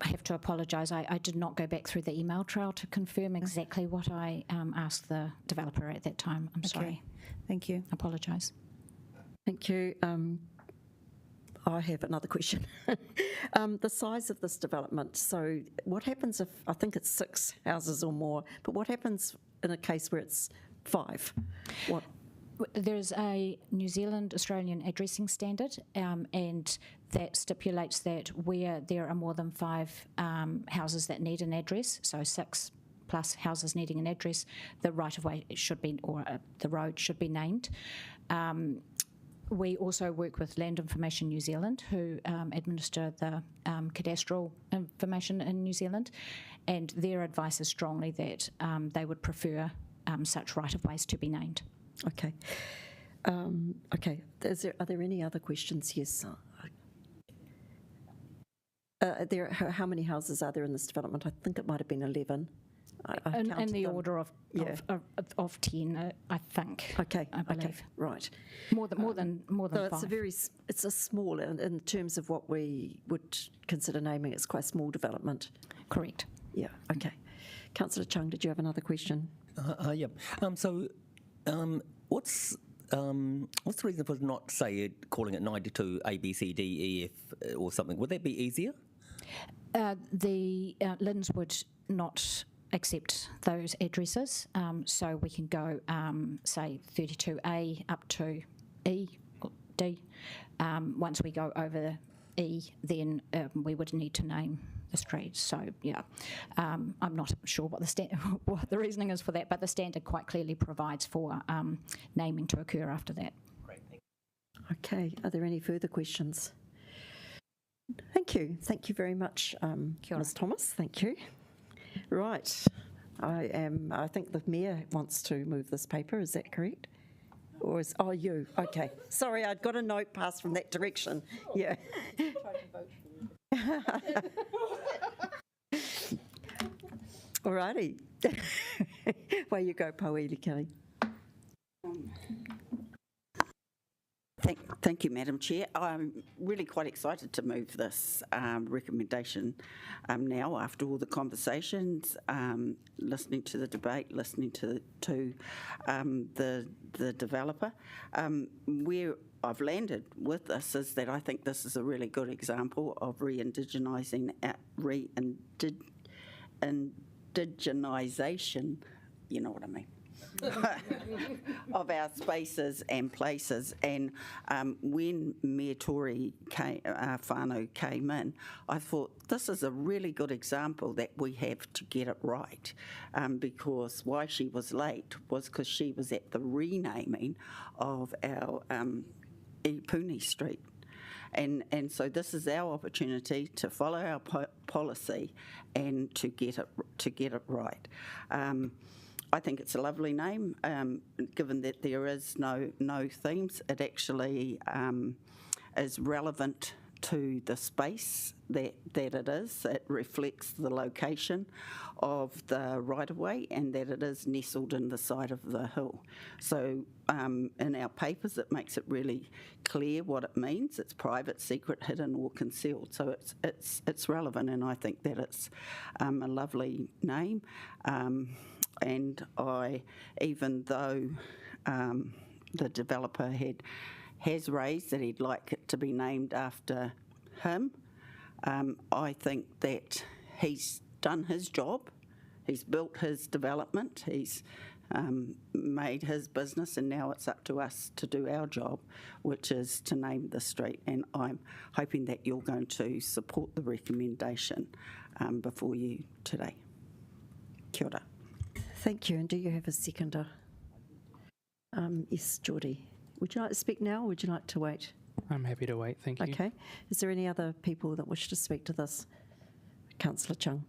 have to apologise. I did not go back through the email trail to confirm exactly what I asked the developer at that time. I'm sorry. Thank you. Apologise. Thank you. I have another question. The size of this development. So what happens if, I think it's 6 houses or more, but what happens in a case where it's 5? What? There's a New Zealand Australian addressing standard, and that stipulates that where there are more than 5 houses that need an address, so 6 plus houses needing an address, the right-of-way should be, or the road should be named. We also work with Land Information New Zealand, who administer the cadastral information in New Zealand, and their advice is strongly that they would prefer such right-of-ways to be named. Okay. Okay. Are there any other questions? Yes. How many houses are there in this development? I think it might have been 11. I In counted the them. order of 10, I think. Okay, I believe. okay, right. More than So 5. it's a small, in terms of what we would consider naming, it's quite a small development. Correct. Yeah, okay. Councillor Chung, did you have another question? Yeah. What's the reason for not, say, calling it 92 A, B, C, D, E, F or something? Would that be easier? The LINs would not accept those addresses, so we can go, say, 32A up to E or D. Once we go over E, then we would need to name the street. So, yeah, I'm not sure what what the reasoning is for that, but the standard quite clearly provides for naming to occur after that. Great, thank you. Okay, are there any further questions? Thank you. Thank you very much, Ms. Thomas. Thank you. Right. I think the Mayor wants to move this paper, is that correct? Or is, you, okay. Sorry, I'd got a note passed from that direction. Yeah. All righty. Way you go, Pauili Kelly. Thank you, Madam Chair. I'm really quite excited to move this recommendation now after all the conversations, listening to the debate, listening to the developer. Where I've landed with this is that I think this is a really good example of re-indigenisation, you know what I mean, of our spaces and places. And when Mayor Tory whānau came in, I thought this is a really good example that we have to get it right, because why she was late was because she was at the renaming of our Ipuni Street. And so this is our opportunity to follow our policy and to get it right. I think it's a lovely name, given that there is no themes. It actually is relevant to the space that it is. It reflects the location of the right-of-way and that it is nestled in the side of the hill. So in our papers, it makes it really clear what it means. It's private, secret, hidden or concealed. So it's relevant, and I think that it's a lovely name. And even though the developer has raised that he'd like it to be named after him, I think that he's done his job. He's built his development. He's made his business, and now it's up to us to do our job, which is to name the street. And I'm hoping that you're going to support the recommendation before you today. Kia ora. Thank you. And do you have a seconder? Yes, Geordie. Would you like to speak now, or would you like to wait? I'm happy to wait, thank you. Okay. Is there any other people that wish to speak to this? Councillor Chung.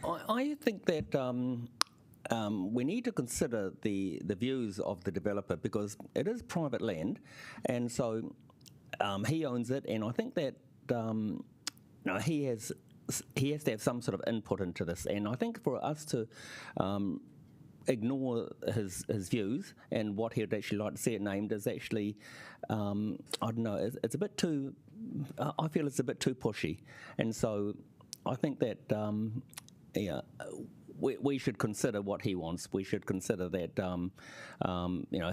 I think that we need to consider the views of the developer, because it is private land, and so he owns it, and I think that he has to have some sort of input into this, and I think for us to ignore his views and what he'd actually like to see it named is actually, I don't know, it's a bit too, I feel it's a bit too pushy, and so I think that, we should consider what he wants. We should consider that,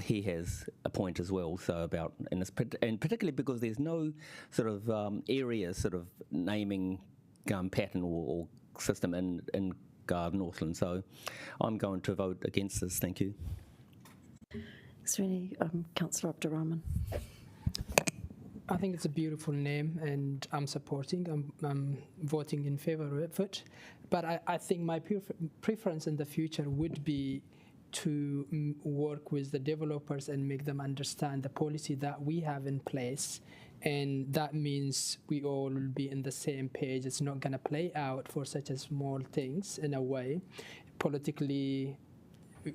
he has a point as well. So about, and particularly because there's no sort of area sort of naming pattern or system in Northland. So I'm going to vote against this. Thank you. Is there any, Councillor Abdurrahman? I think it's a beautiful name, and I'm supporting. I'm voting in favour of it. But I think my preference in the future would be to work with the developers and make them understand the policy that we have in place. And that means we all will be in the same page. It's not going to play out for such a small things in a way. Politically,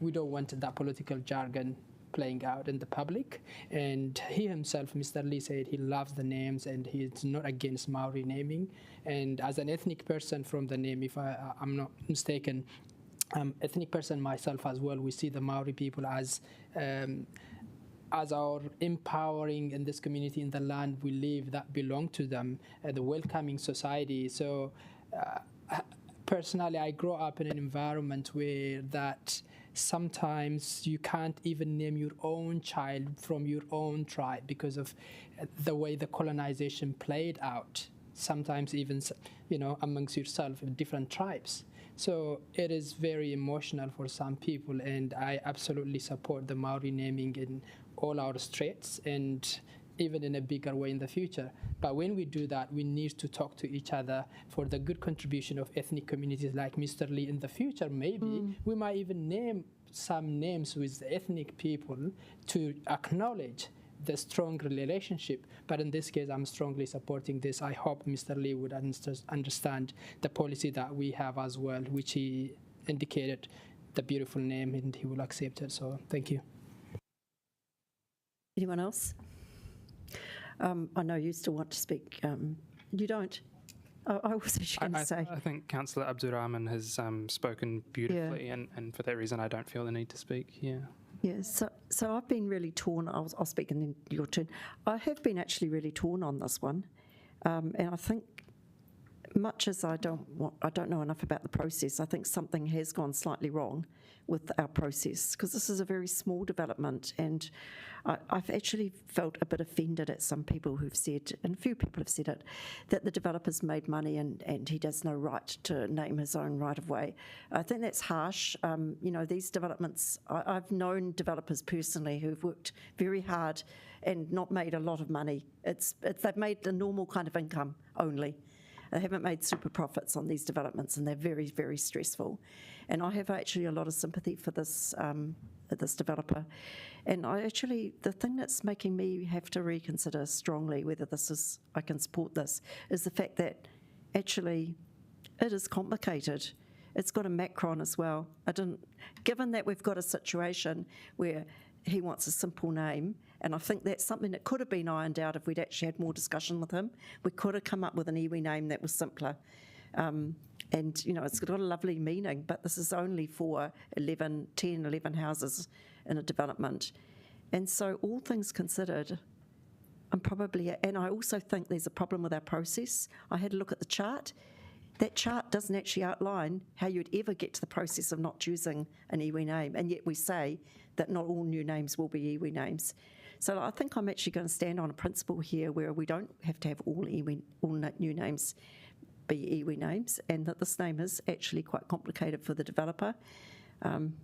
we don't want that political jargon playing out in the public. And he himself, Mr. Lee, said he loves the names and he's not against Maori naming. And as an ethnic person from the name, if I'm not mistaken, ethnic person myself as well, we see the Maori people as our empowering in this community, in the land we live that belong to them, the welcoming society. So personally, I grew up in an environment where that sometimes you can't even name your own child from your own tribe because of the way the colonization played out, sometimes even, amongst yourself in different tribes. So it is very emotional for some people, and I absolutely support the Maori naming in all our streets and even in a bigger way in the future. But when we do that, we need to talk to each other for the good contribution of ethnic communities like Mr. Lee in the future. Maybe we might even name some names with ethnic people to acknowledge the strong relationship. But in this case, I'm strongly supporting this. I hope Mr. Lee would understand the policy that we have as well, which he indicated the beautiful name, and he will accept it. So thank you. Anyone else? I know you still want to speak. You don't? I was actually going to say. I think Councillor Abdurrahman has spoken beautifully, and for that reason, I don't feel the need to speak. Yeah. Yeah, so I've been really torn. I'll speak and then your turn. I have been actually really torn on this one, and I think much as I don't know enough about the process, I think something has gone slightly wrong with our process, because this is a very small development, and I've actually felt a bit offended at some people who've said, and a few people have said it, that the developer's made money and he has no right to name his own right of way. I think that's harsh. These developments, I've known developers personally who've worked very hard and not made a lot of money. They've made the normal kind of income only. They haven't made super profits on these developments, and they're very, very stressful. And I have actually a lot of sympathy for this developer. And the thing that's making me have to reconsider strongly whether I can support this, is the fact that actually it is complicated. It's got a macron as well. Given that we've got a situation where he wants a simple name, and I think that's something that could have been ironed out if we'd actually had more discussion with him. We could have come up with an iwi name that was simpler. It's got a lovely meaning, but this is only for 11 houses in a development. And so all things considered, and I also think there's a problem with our process. I had a look at the chart. That chart doesn't actually outline how you'd ever get to the process of not choosing an iwi name, and yet we say that not all new names will be iwi names. So I think I'm actually going to stand on a principle here where we don't have to have all new names be iwi names, and that this name is actually quite complicated for the developer. And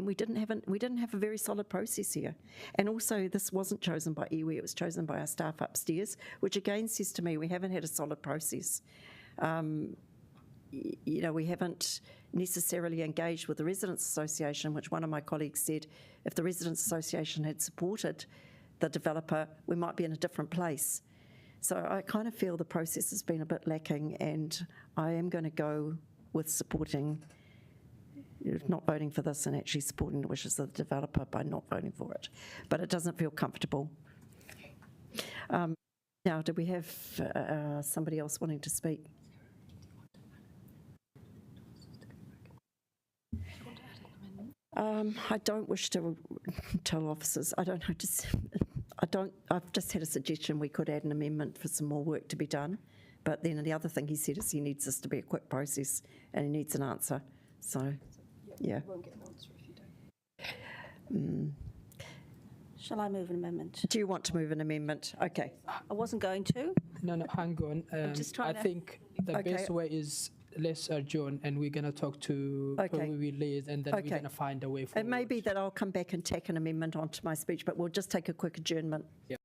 we didn't have a very solid process here. And also, this wasn't chosen by iwi; it was chosen by our staff upstairs, which again says to me we haven't had a solid process. We haven't necessarily engaged with the Residents Association, which one of my colleagues said if the Residents Association had supported the developer, we might be in a different place. So I kind of feel the process has been a bit lacking, and I am going to go with not voting for this and actually supporting the wishes of the developer by not voting for it. But it doesn't feel comfortable. Now, do we have somebody else wanting to speak? I don't wish to tell officers. I don't know. I've just had a suggestion we could add an amendment for some more work to be done. But then the other thing he said is he needs this to be a quick process and he needs an answer. So, yeah. You won't get an answer if you don't. Shall I move an amendment? Do you want to move an amendment? Okay. I wasn't going to. No, hang on. I'm just trying I think the best way is let's adjourn, and we're going to talk to probably Liz, and then we're going to find a way forward. It may be that I'll come back and tack an amendment onto my speech, but we'll just take a quick adjournment. Yeah.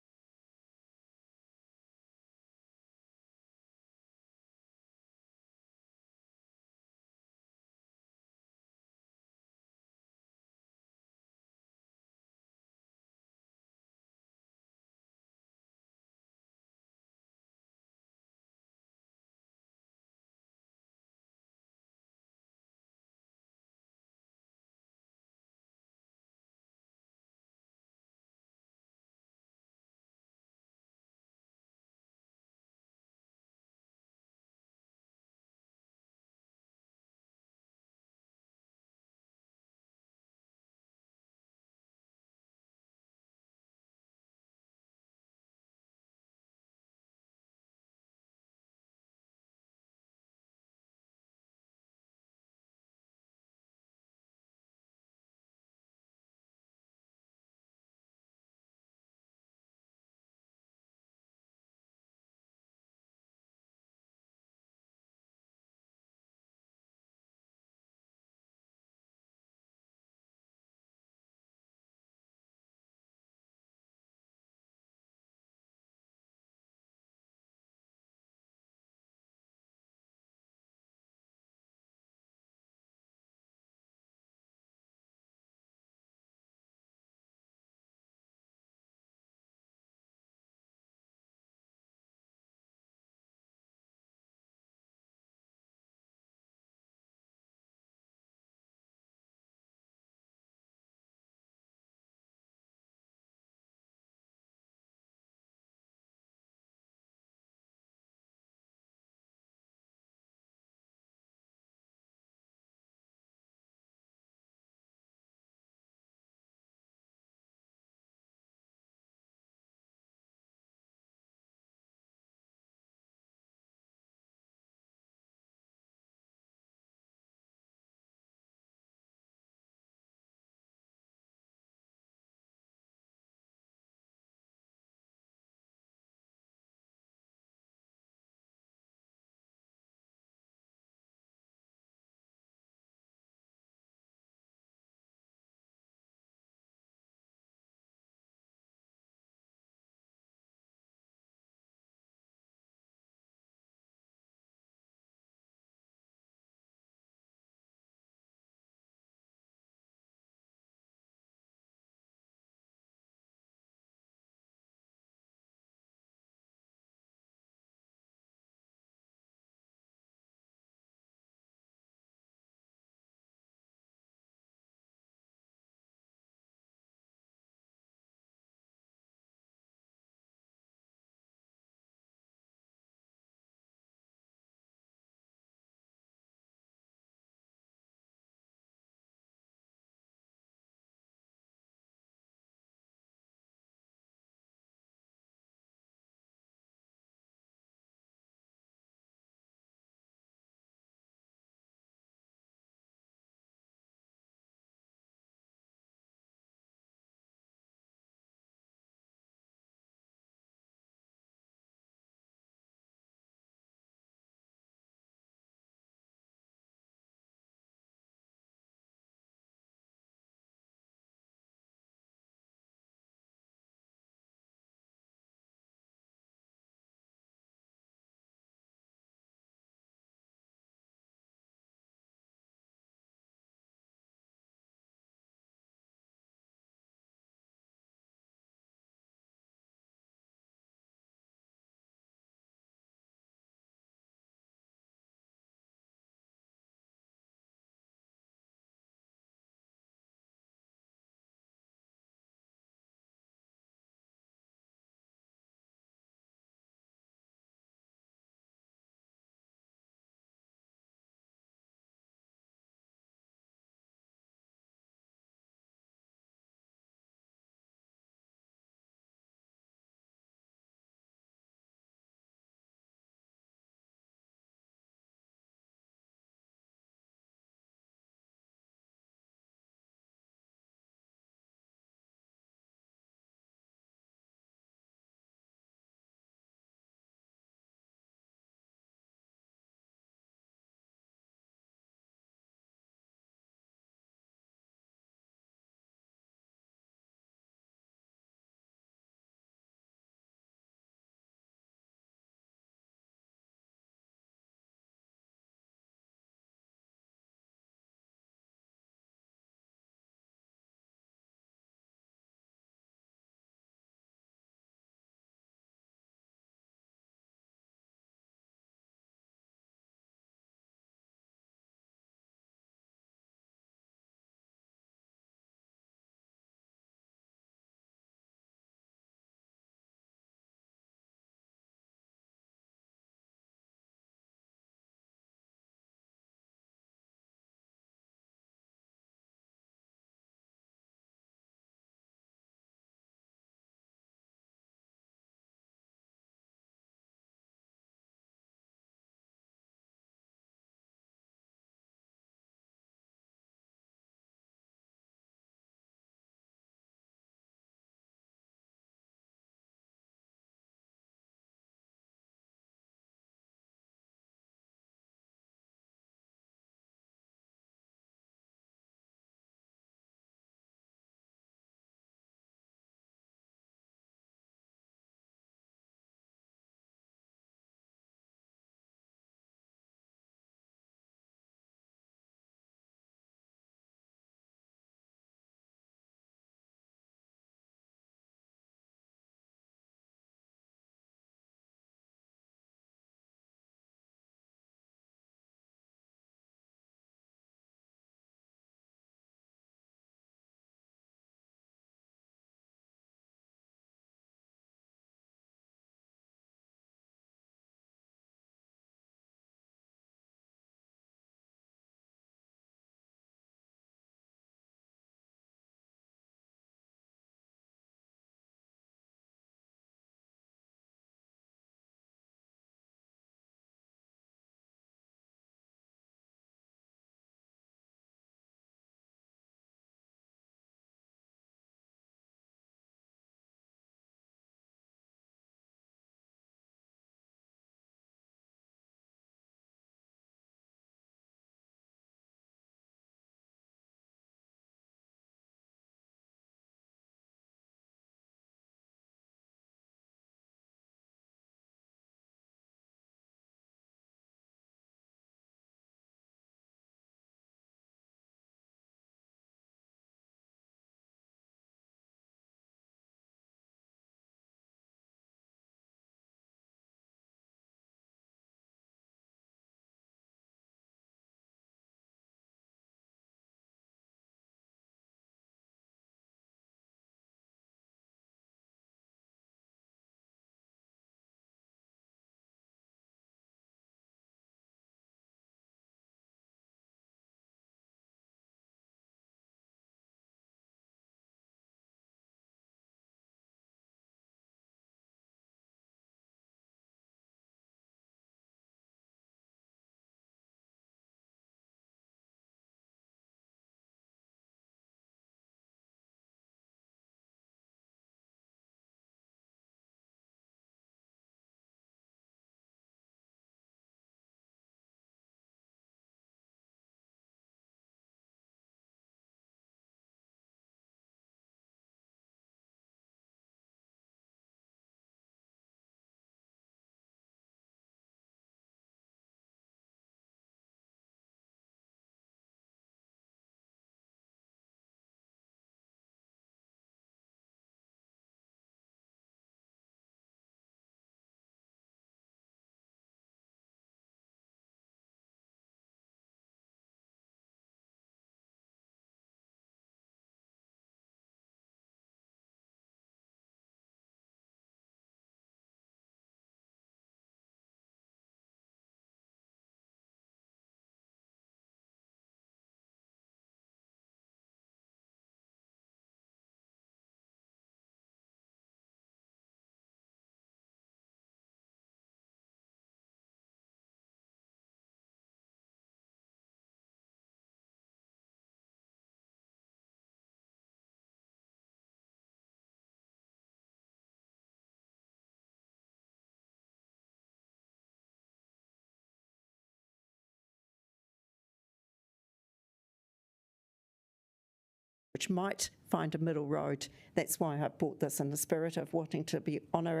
which might find a middle road. That's why I brought this in the spirit of wanting to honour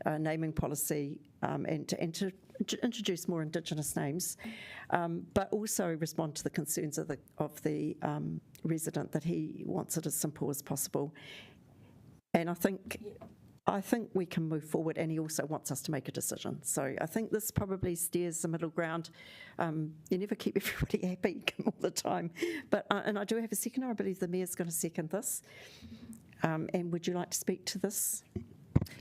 our naming policy and to introduce more Indigenous names, but also respond to the concerns of the resident that he wants it as simple as possible. And I think we can move forward, and he also wants us to make a decision. So I think this probably steers the middle ground. You never keep everybody happy all the time. But and I do have a seconder. I believe the Mayor's going to second this. And would you like to speak to this?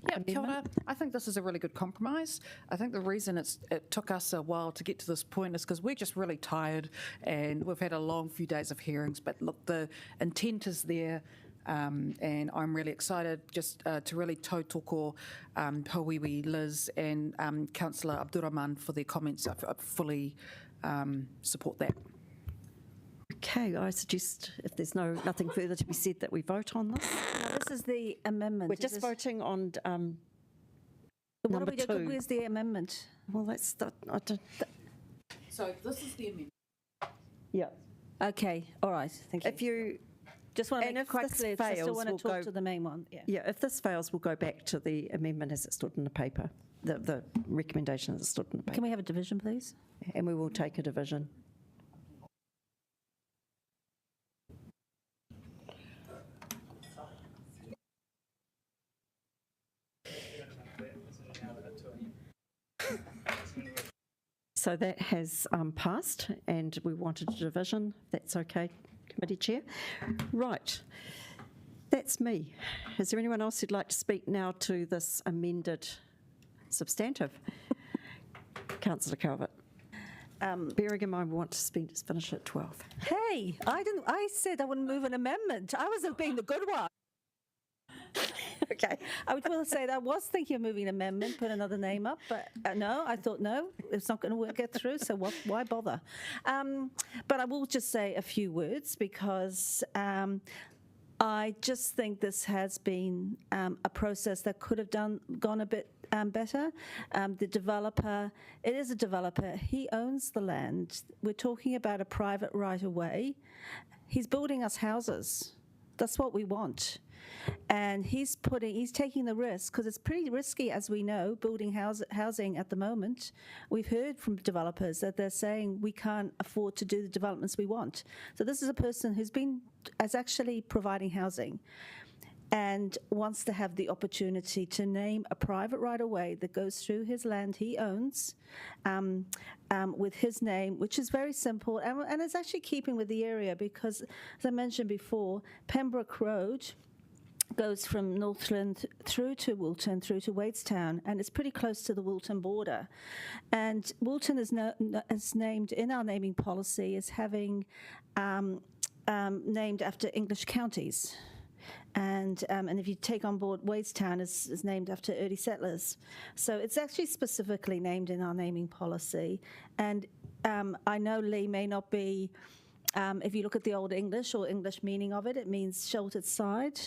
Yeah, kia ora. I think this is a really good compromise. I think the reason it took us a while to get to this point is because we're just really tired and we've had a long few days of hearings. But look, the intent is there. And I'm really excited just to really tautoko Pauiwi, Liz and Councillor Abdurrahman for their comments. I fully support that. Okay, I suggest if there's nothing further to be said that we vote on this. No, this is the amendment. We're just voting on what number are we 2. Where's the amendment? Well, that's So this is the amendment. Yeah. Okay, all right, thank you. If you just want to make it quite clear, because I still want to we'll talk to the main one. Yeah, if this fails, we'll go back to the amendment as it stood in the paper, the recommendation as it stood in the paper. Can we have a division, please? And we will take a division. So that has passed, and we wanted a division. That's okay, Committee Chair. Right, that's me. Is there anyone else who'd like to speak now to this amended substantive? Councillor Calvert. Bearing in mind we want to finish at 12. Hey, I said I wouldn't move an amendment. I was being the good one. Okay, I would will say that I was thinking of moving an amendment, put another name up, but no, I thought no, it's not going to get through, so why bother? But I will just say a few words because I just think this has been a process that could have gone a bit better. The developer, it is a developer, he owns the land. We're talking about a private right-of-way. He's building us houses. That's what we want. And he's taking the risk, because it's pretty risky, as we know, building housing at the moment. We've heard from developers that they're saying we can't afford to do the developments we want. So this is a person who's actually providing housing and wants to have the opportunity to name a private right-of-way that goes through his land he owns with his name, which is very simple, and it's actually keeping with the area because, as I mentioned before, Pembroke Road goes from Northland through to Woolton, through to Wadestown, and it's pretty close to the Woolton border. And Woolton is named in our naming policy as having named after English counties. And if you take on board Wadestown is named after early settlers. So it's actually specifically named in our naming policy. And I know Lee may not be, if you look at the Old English or English meaning of it, it means sheltered side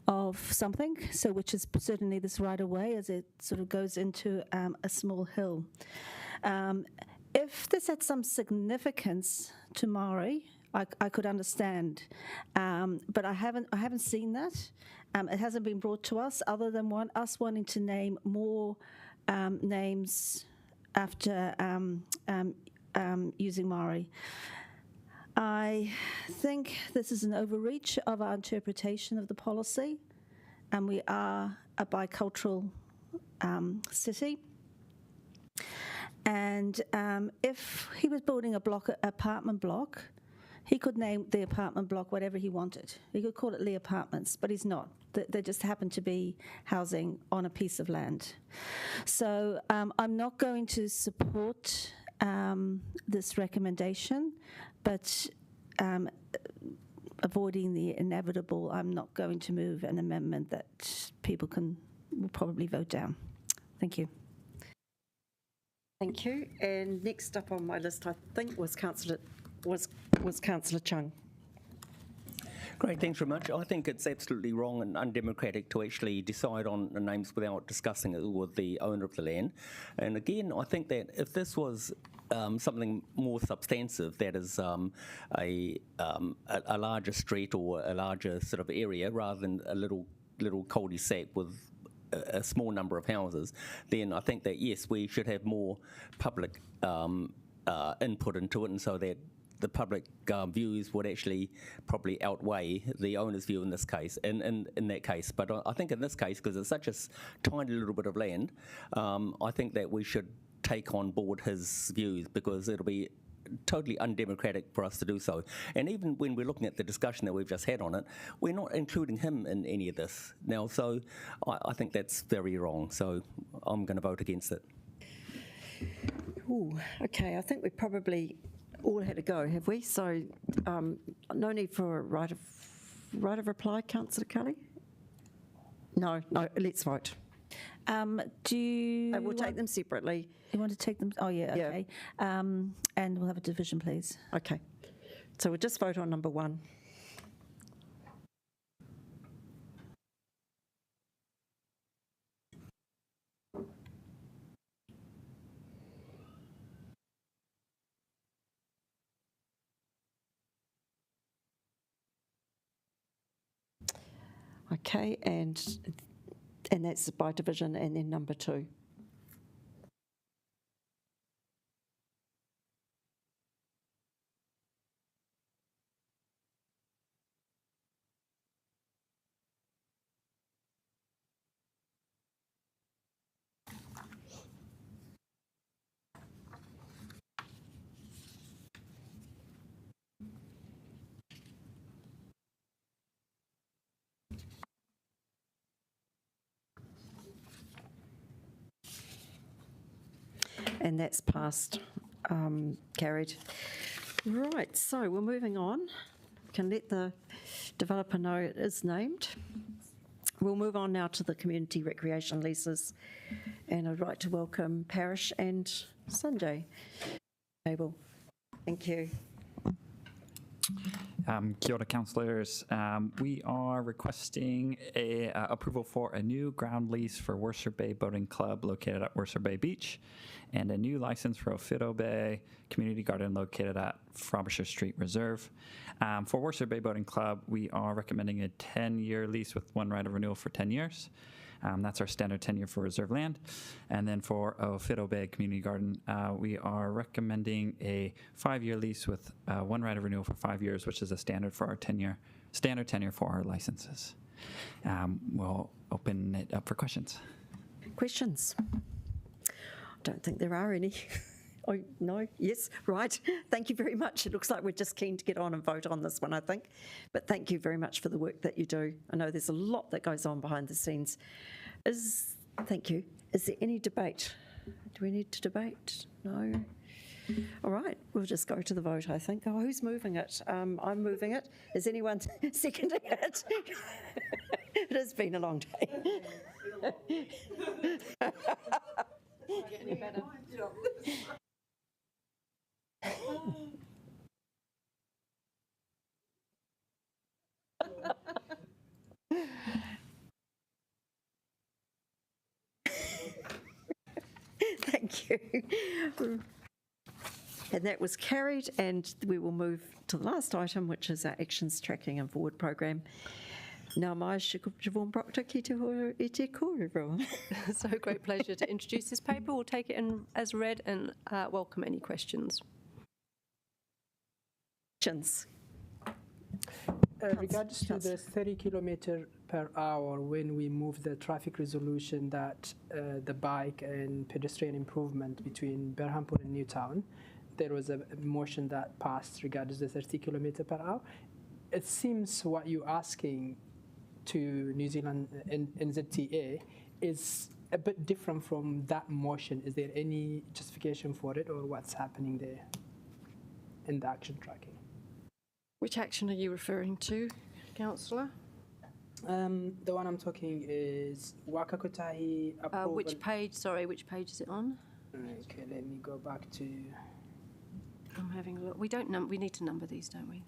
of something, so which is certainly this right away as it sort of goes into a small hill. If this had some significance to Maori, I could understand, but I haven't seen that. It hasn't been brought to us, other than us wanting to name more names after using Maori. I think this is an overreach of our interpretation of the policy, and we are a bicultural city. And if he was building apartment block, he could name the apartment block whatever he wanted. He could call it Lee Apartments, but he's not. They just happen to be housing on a piece of land. So I'm not going to support this recommendation, but avoiding the inevitable, I'm not going to move an amendment that people will probably vote down. Thank you. Thank you. And next up on my list, I think, was Councillor Chung. Great, thanks very much. I think it's absolutely wrong and undemocratic to actually decide on the names without discussing it with the owner of the land. And again, I think that if this was something more substantive that is a larger street or a larger sort of area rather than a little cul-de-sac with a small number of houses, then I think that yes, we should have more public input into it, and so that the public views would actually probably outweigh the owner's view in this case, in that case. But I think in this case, because it's such a tiny little bit of land, I think that we should take on board his views, because it'll be totally undemocratic for us to do so. And even when we're looking at the discussion that we've just had on it, we're not including him in any of this now. So I think that's very wrong. So I'm going to vote against it. Ooh, okay, I think we probably all had a go, have we? So no need for a right of reply, Councillor Kelly? No, let's vote. We'll take them separately. You want to take them? Oh, yeah, okay. And we'll have a division, please. Okay. So we'll just vote on number 1. Okay, and that's by division, and then number 2. And that's passed, carried. Right, so we're moving on. Can let the developer know it is named. We'll move on now to the community recreation leases. And I'd like to welcome Parish and Sanjay. Table. Thank you. Kia ora, councillors. We are requesting approval for a new ground lease for Worcester Bay Boating Club located at Worcester Bay Beach, and a new license for Hātepe Community Garden located at Frobisher Street Reserve. For Worcester Bay Boating Club, we are recommending a 10-year lease with one right of renewal for 10 years. That's our standard tenure for reserve land. And then for Hātepe Community Garden, we are recommending a 5-year lease with one right of renewal for 5 years, which is a standard for our standard tenure for our licenses. We'll open it up for questions. Questions? I don't think there are any. Oh, no? Yes? Right. Thank you very much. It looks like we're just keen to get on and vote on this one, I think. But thank you very much for the work that you do. I know there's a lot that goes on behind the scenes. Thank you. Is there any debate? Do we need to debate? No? All right. We'll just go to the vote, I think. Oh, who's moving it? I'm moving it. Is anyone seconding it? It has been a long day. Any better? Thank you. And that was carried, and we will move to the last item, which is our actions tracking and forward program. Now, mai Siobhan Proctor, ki te horo I te kōrero. So great pleasure to introduce this paper. We'll take it in as read and welcome any questions. Questions? Regards to the 30 kilometer per hour, when we move the traffic resolution that the bike and pedestrian improvement between Berhampur and Newtown, there was a motion that passed regards the 30 kilometer per hour. It seems what you're asking to New Zealand NZTA is a bit different from that motion. Is there any justification for it, or what's happening there in the action tracking? Which action are you referring to, Councillor? The one I'm talking is Wakakotahi approval. Which page? Sorry, which page is it on? Okay, let me go back to. I'm having a look. We don't we need to number these, don't we?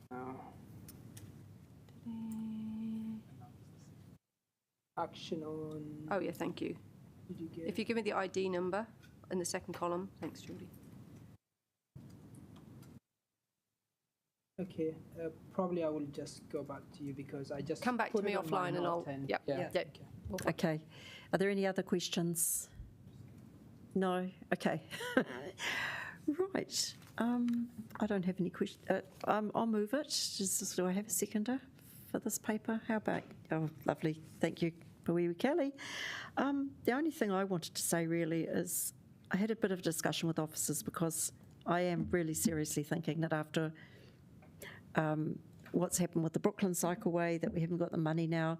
No. Action on. Oh yeah, thank you. Did you get if you give me the ID number. in the second column. Thanks, Judy. Okay, probably I will just go back to you because I just Come back to put me it on my offline and note I'll. Yep. yeah. Yep. Okay. Are there any other questions? No? Okay. Right. I don't have any questions. I'll move it. Do I have a seconder for this paper? How about, oh, lovely. Thank you, Pawiwi Kelly. The only thing I wanted to say really is I had a bit of a discussion with officers because I am really seriously thinking that after what's happened with the Brooklyn Cycleway, that we haven't got the money now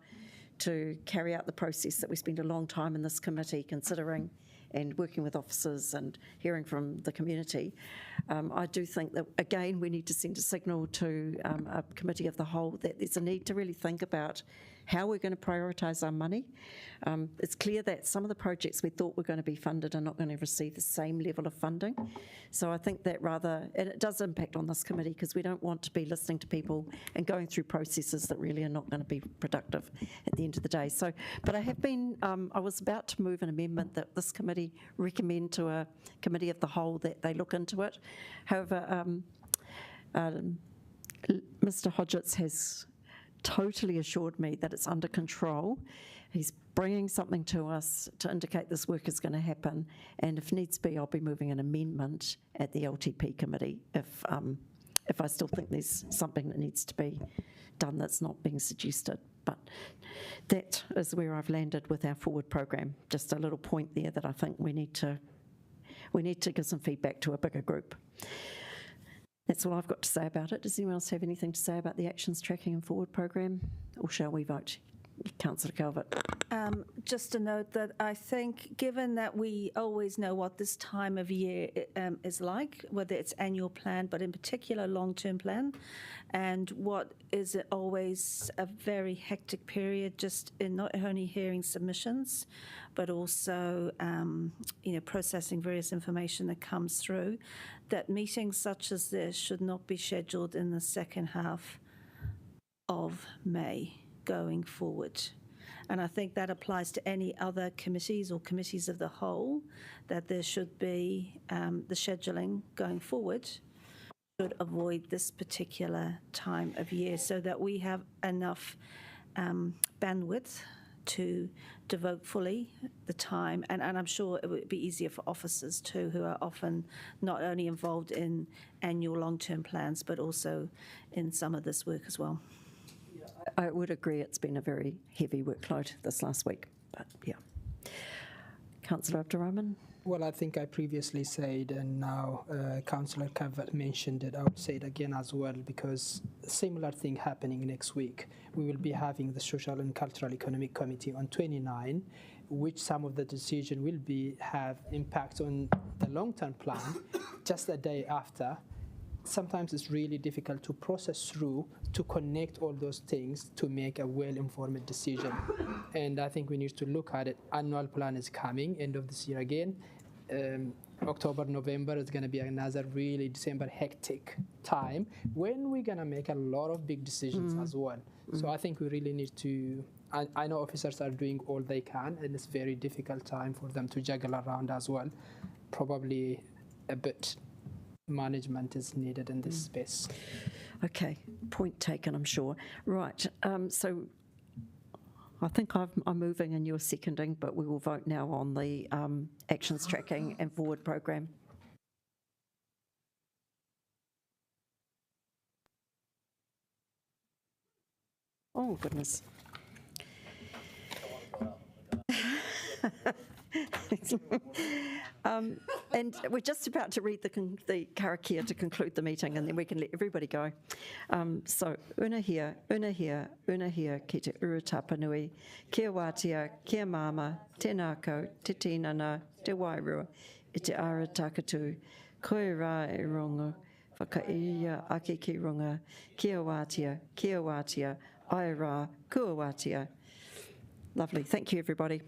to carry out the process that we spent a long time in this committee considering and working with officers and hearing from the community. I do think that, again, we need to send a signal to a committee of the whole that there's a need to really think about how we're going to prioritise our money. It's clear that some of the projects we thought were going to be funded are not going to receive the same level of funding. So I think that rather, and it does impact on this committee because we don't want to be listening to people and going through processes that really are not going to be productive at the end of the day. So, but I have been, I was about to move an amendment that this committee recommend to a committee of the whole that they look into it. However, Mr. Hodgetts has totally assured me that it's under control. He's bringing something to us to indicate this work is going to happen, and if needs be, I'll be moving an amendment at the LTP committee if I still think there's something that needs to be done that's not being suggested. But that is where I've landed with our forward program. Just a little point there that I think we need to give some feedback to a bigger group. That's all I've got to say about it. Does anyone else have anything to say about the actions tracking and forward program, or shall we vote? Councillor Calvert. Just a note that I think, given that we always know what this time of year is like, whether it's annual plan, but in particular long-term plan, and what is always a very hectic period, just in not only hearing submissions, but also processing various information that comes through, that meetings such as this should not be scheduled in the second half of May going forward. And I think that applies to any other committees or committees of the whole, that there should be the scheduling going forward should avoid this particular time of year so that we have enough bandwidth to devote fully the time. And I'm sure it would be easier for officers too, who are often not only involved in annual long-term plans, but also in some of this work as well. I would agree it's been a very heavy workload this last week, but yeah. Councillor Abdurrahman? Well, I think I previously said, and now Councillor Calvert mentioned it, I would say it again as well, because a similar thing happening next week. We will be having the Social and Cultural Economic Committee on 29, which some of the decision will have impact on the long-term plan just a day after. Sometimes it's really difficult to process through, to connect all those things to make a well-informed decision. And I think we need to look at it. Annual plan is coming, end of this year again. October, November is going to be another really December hectic time when we're going to make a lot of big decisions as well. So I think we really need to, I know officers are doing all they can, and it's very difficult time for them to juggle around as well. Probably a bit management is needed in this space. Okay, point taken, I'm sure. Right, so I think I'm moving and you're seconding, but we will vote now on the actions tracking and forward program. Oh, goodness. And we're just about to read the karakia to conclude the meeting, and then we can let everybody go. So, una hia, ki te urutapa nui, kia wātia, kia māma, tēnākau, te tinana, te wairua, i te ara takatu, koe rā e rongo, whakaia ake ki runga, kia wātia, ai rā, kua wātia. Lovely. Thank you, everybody.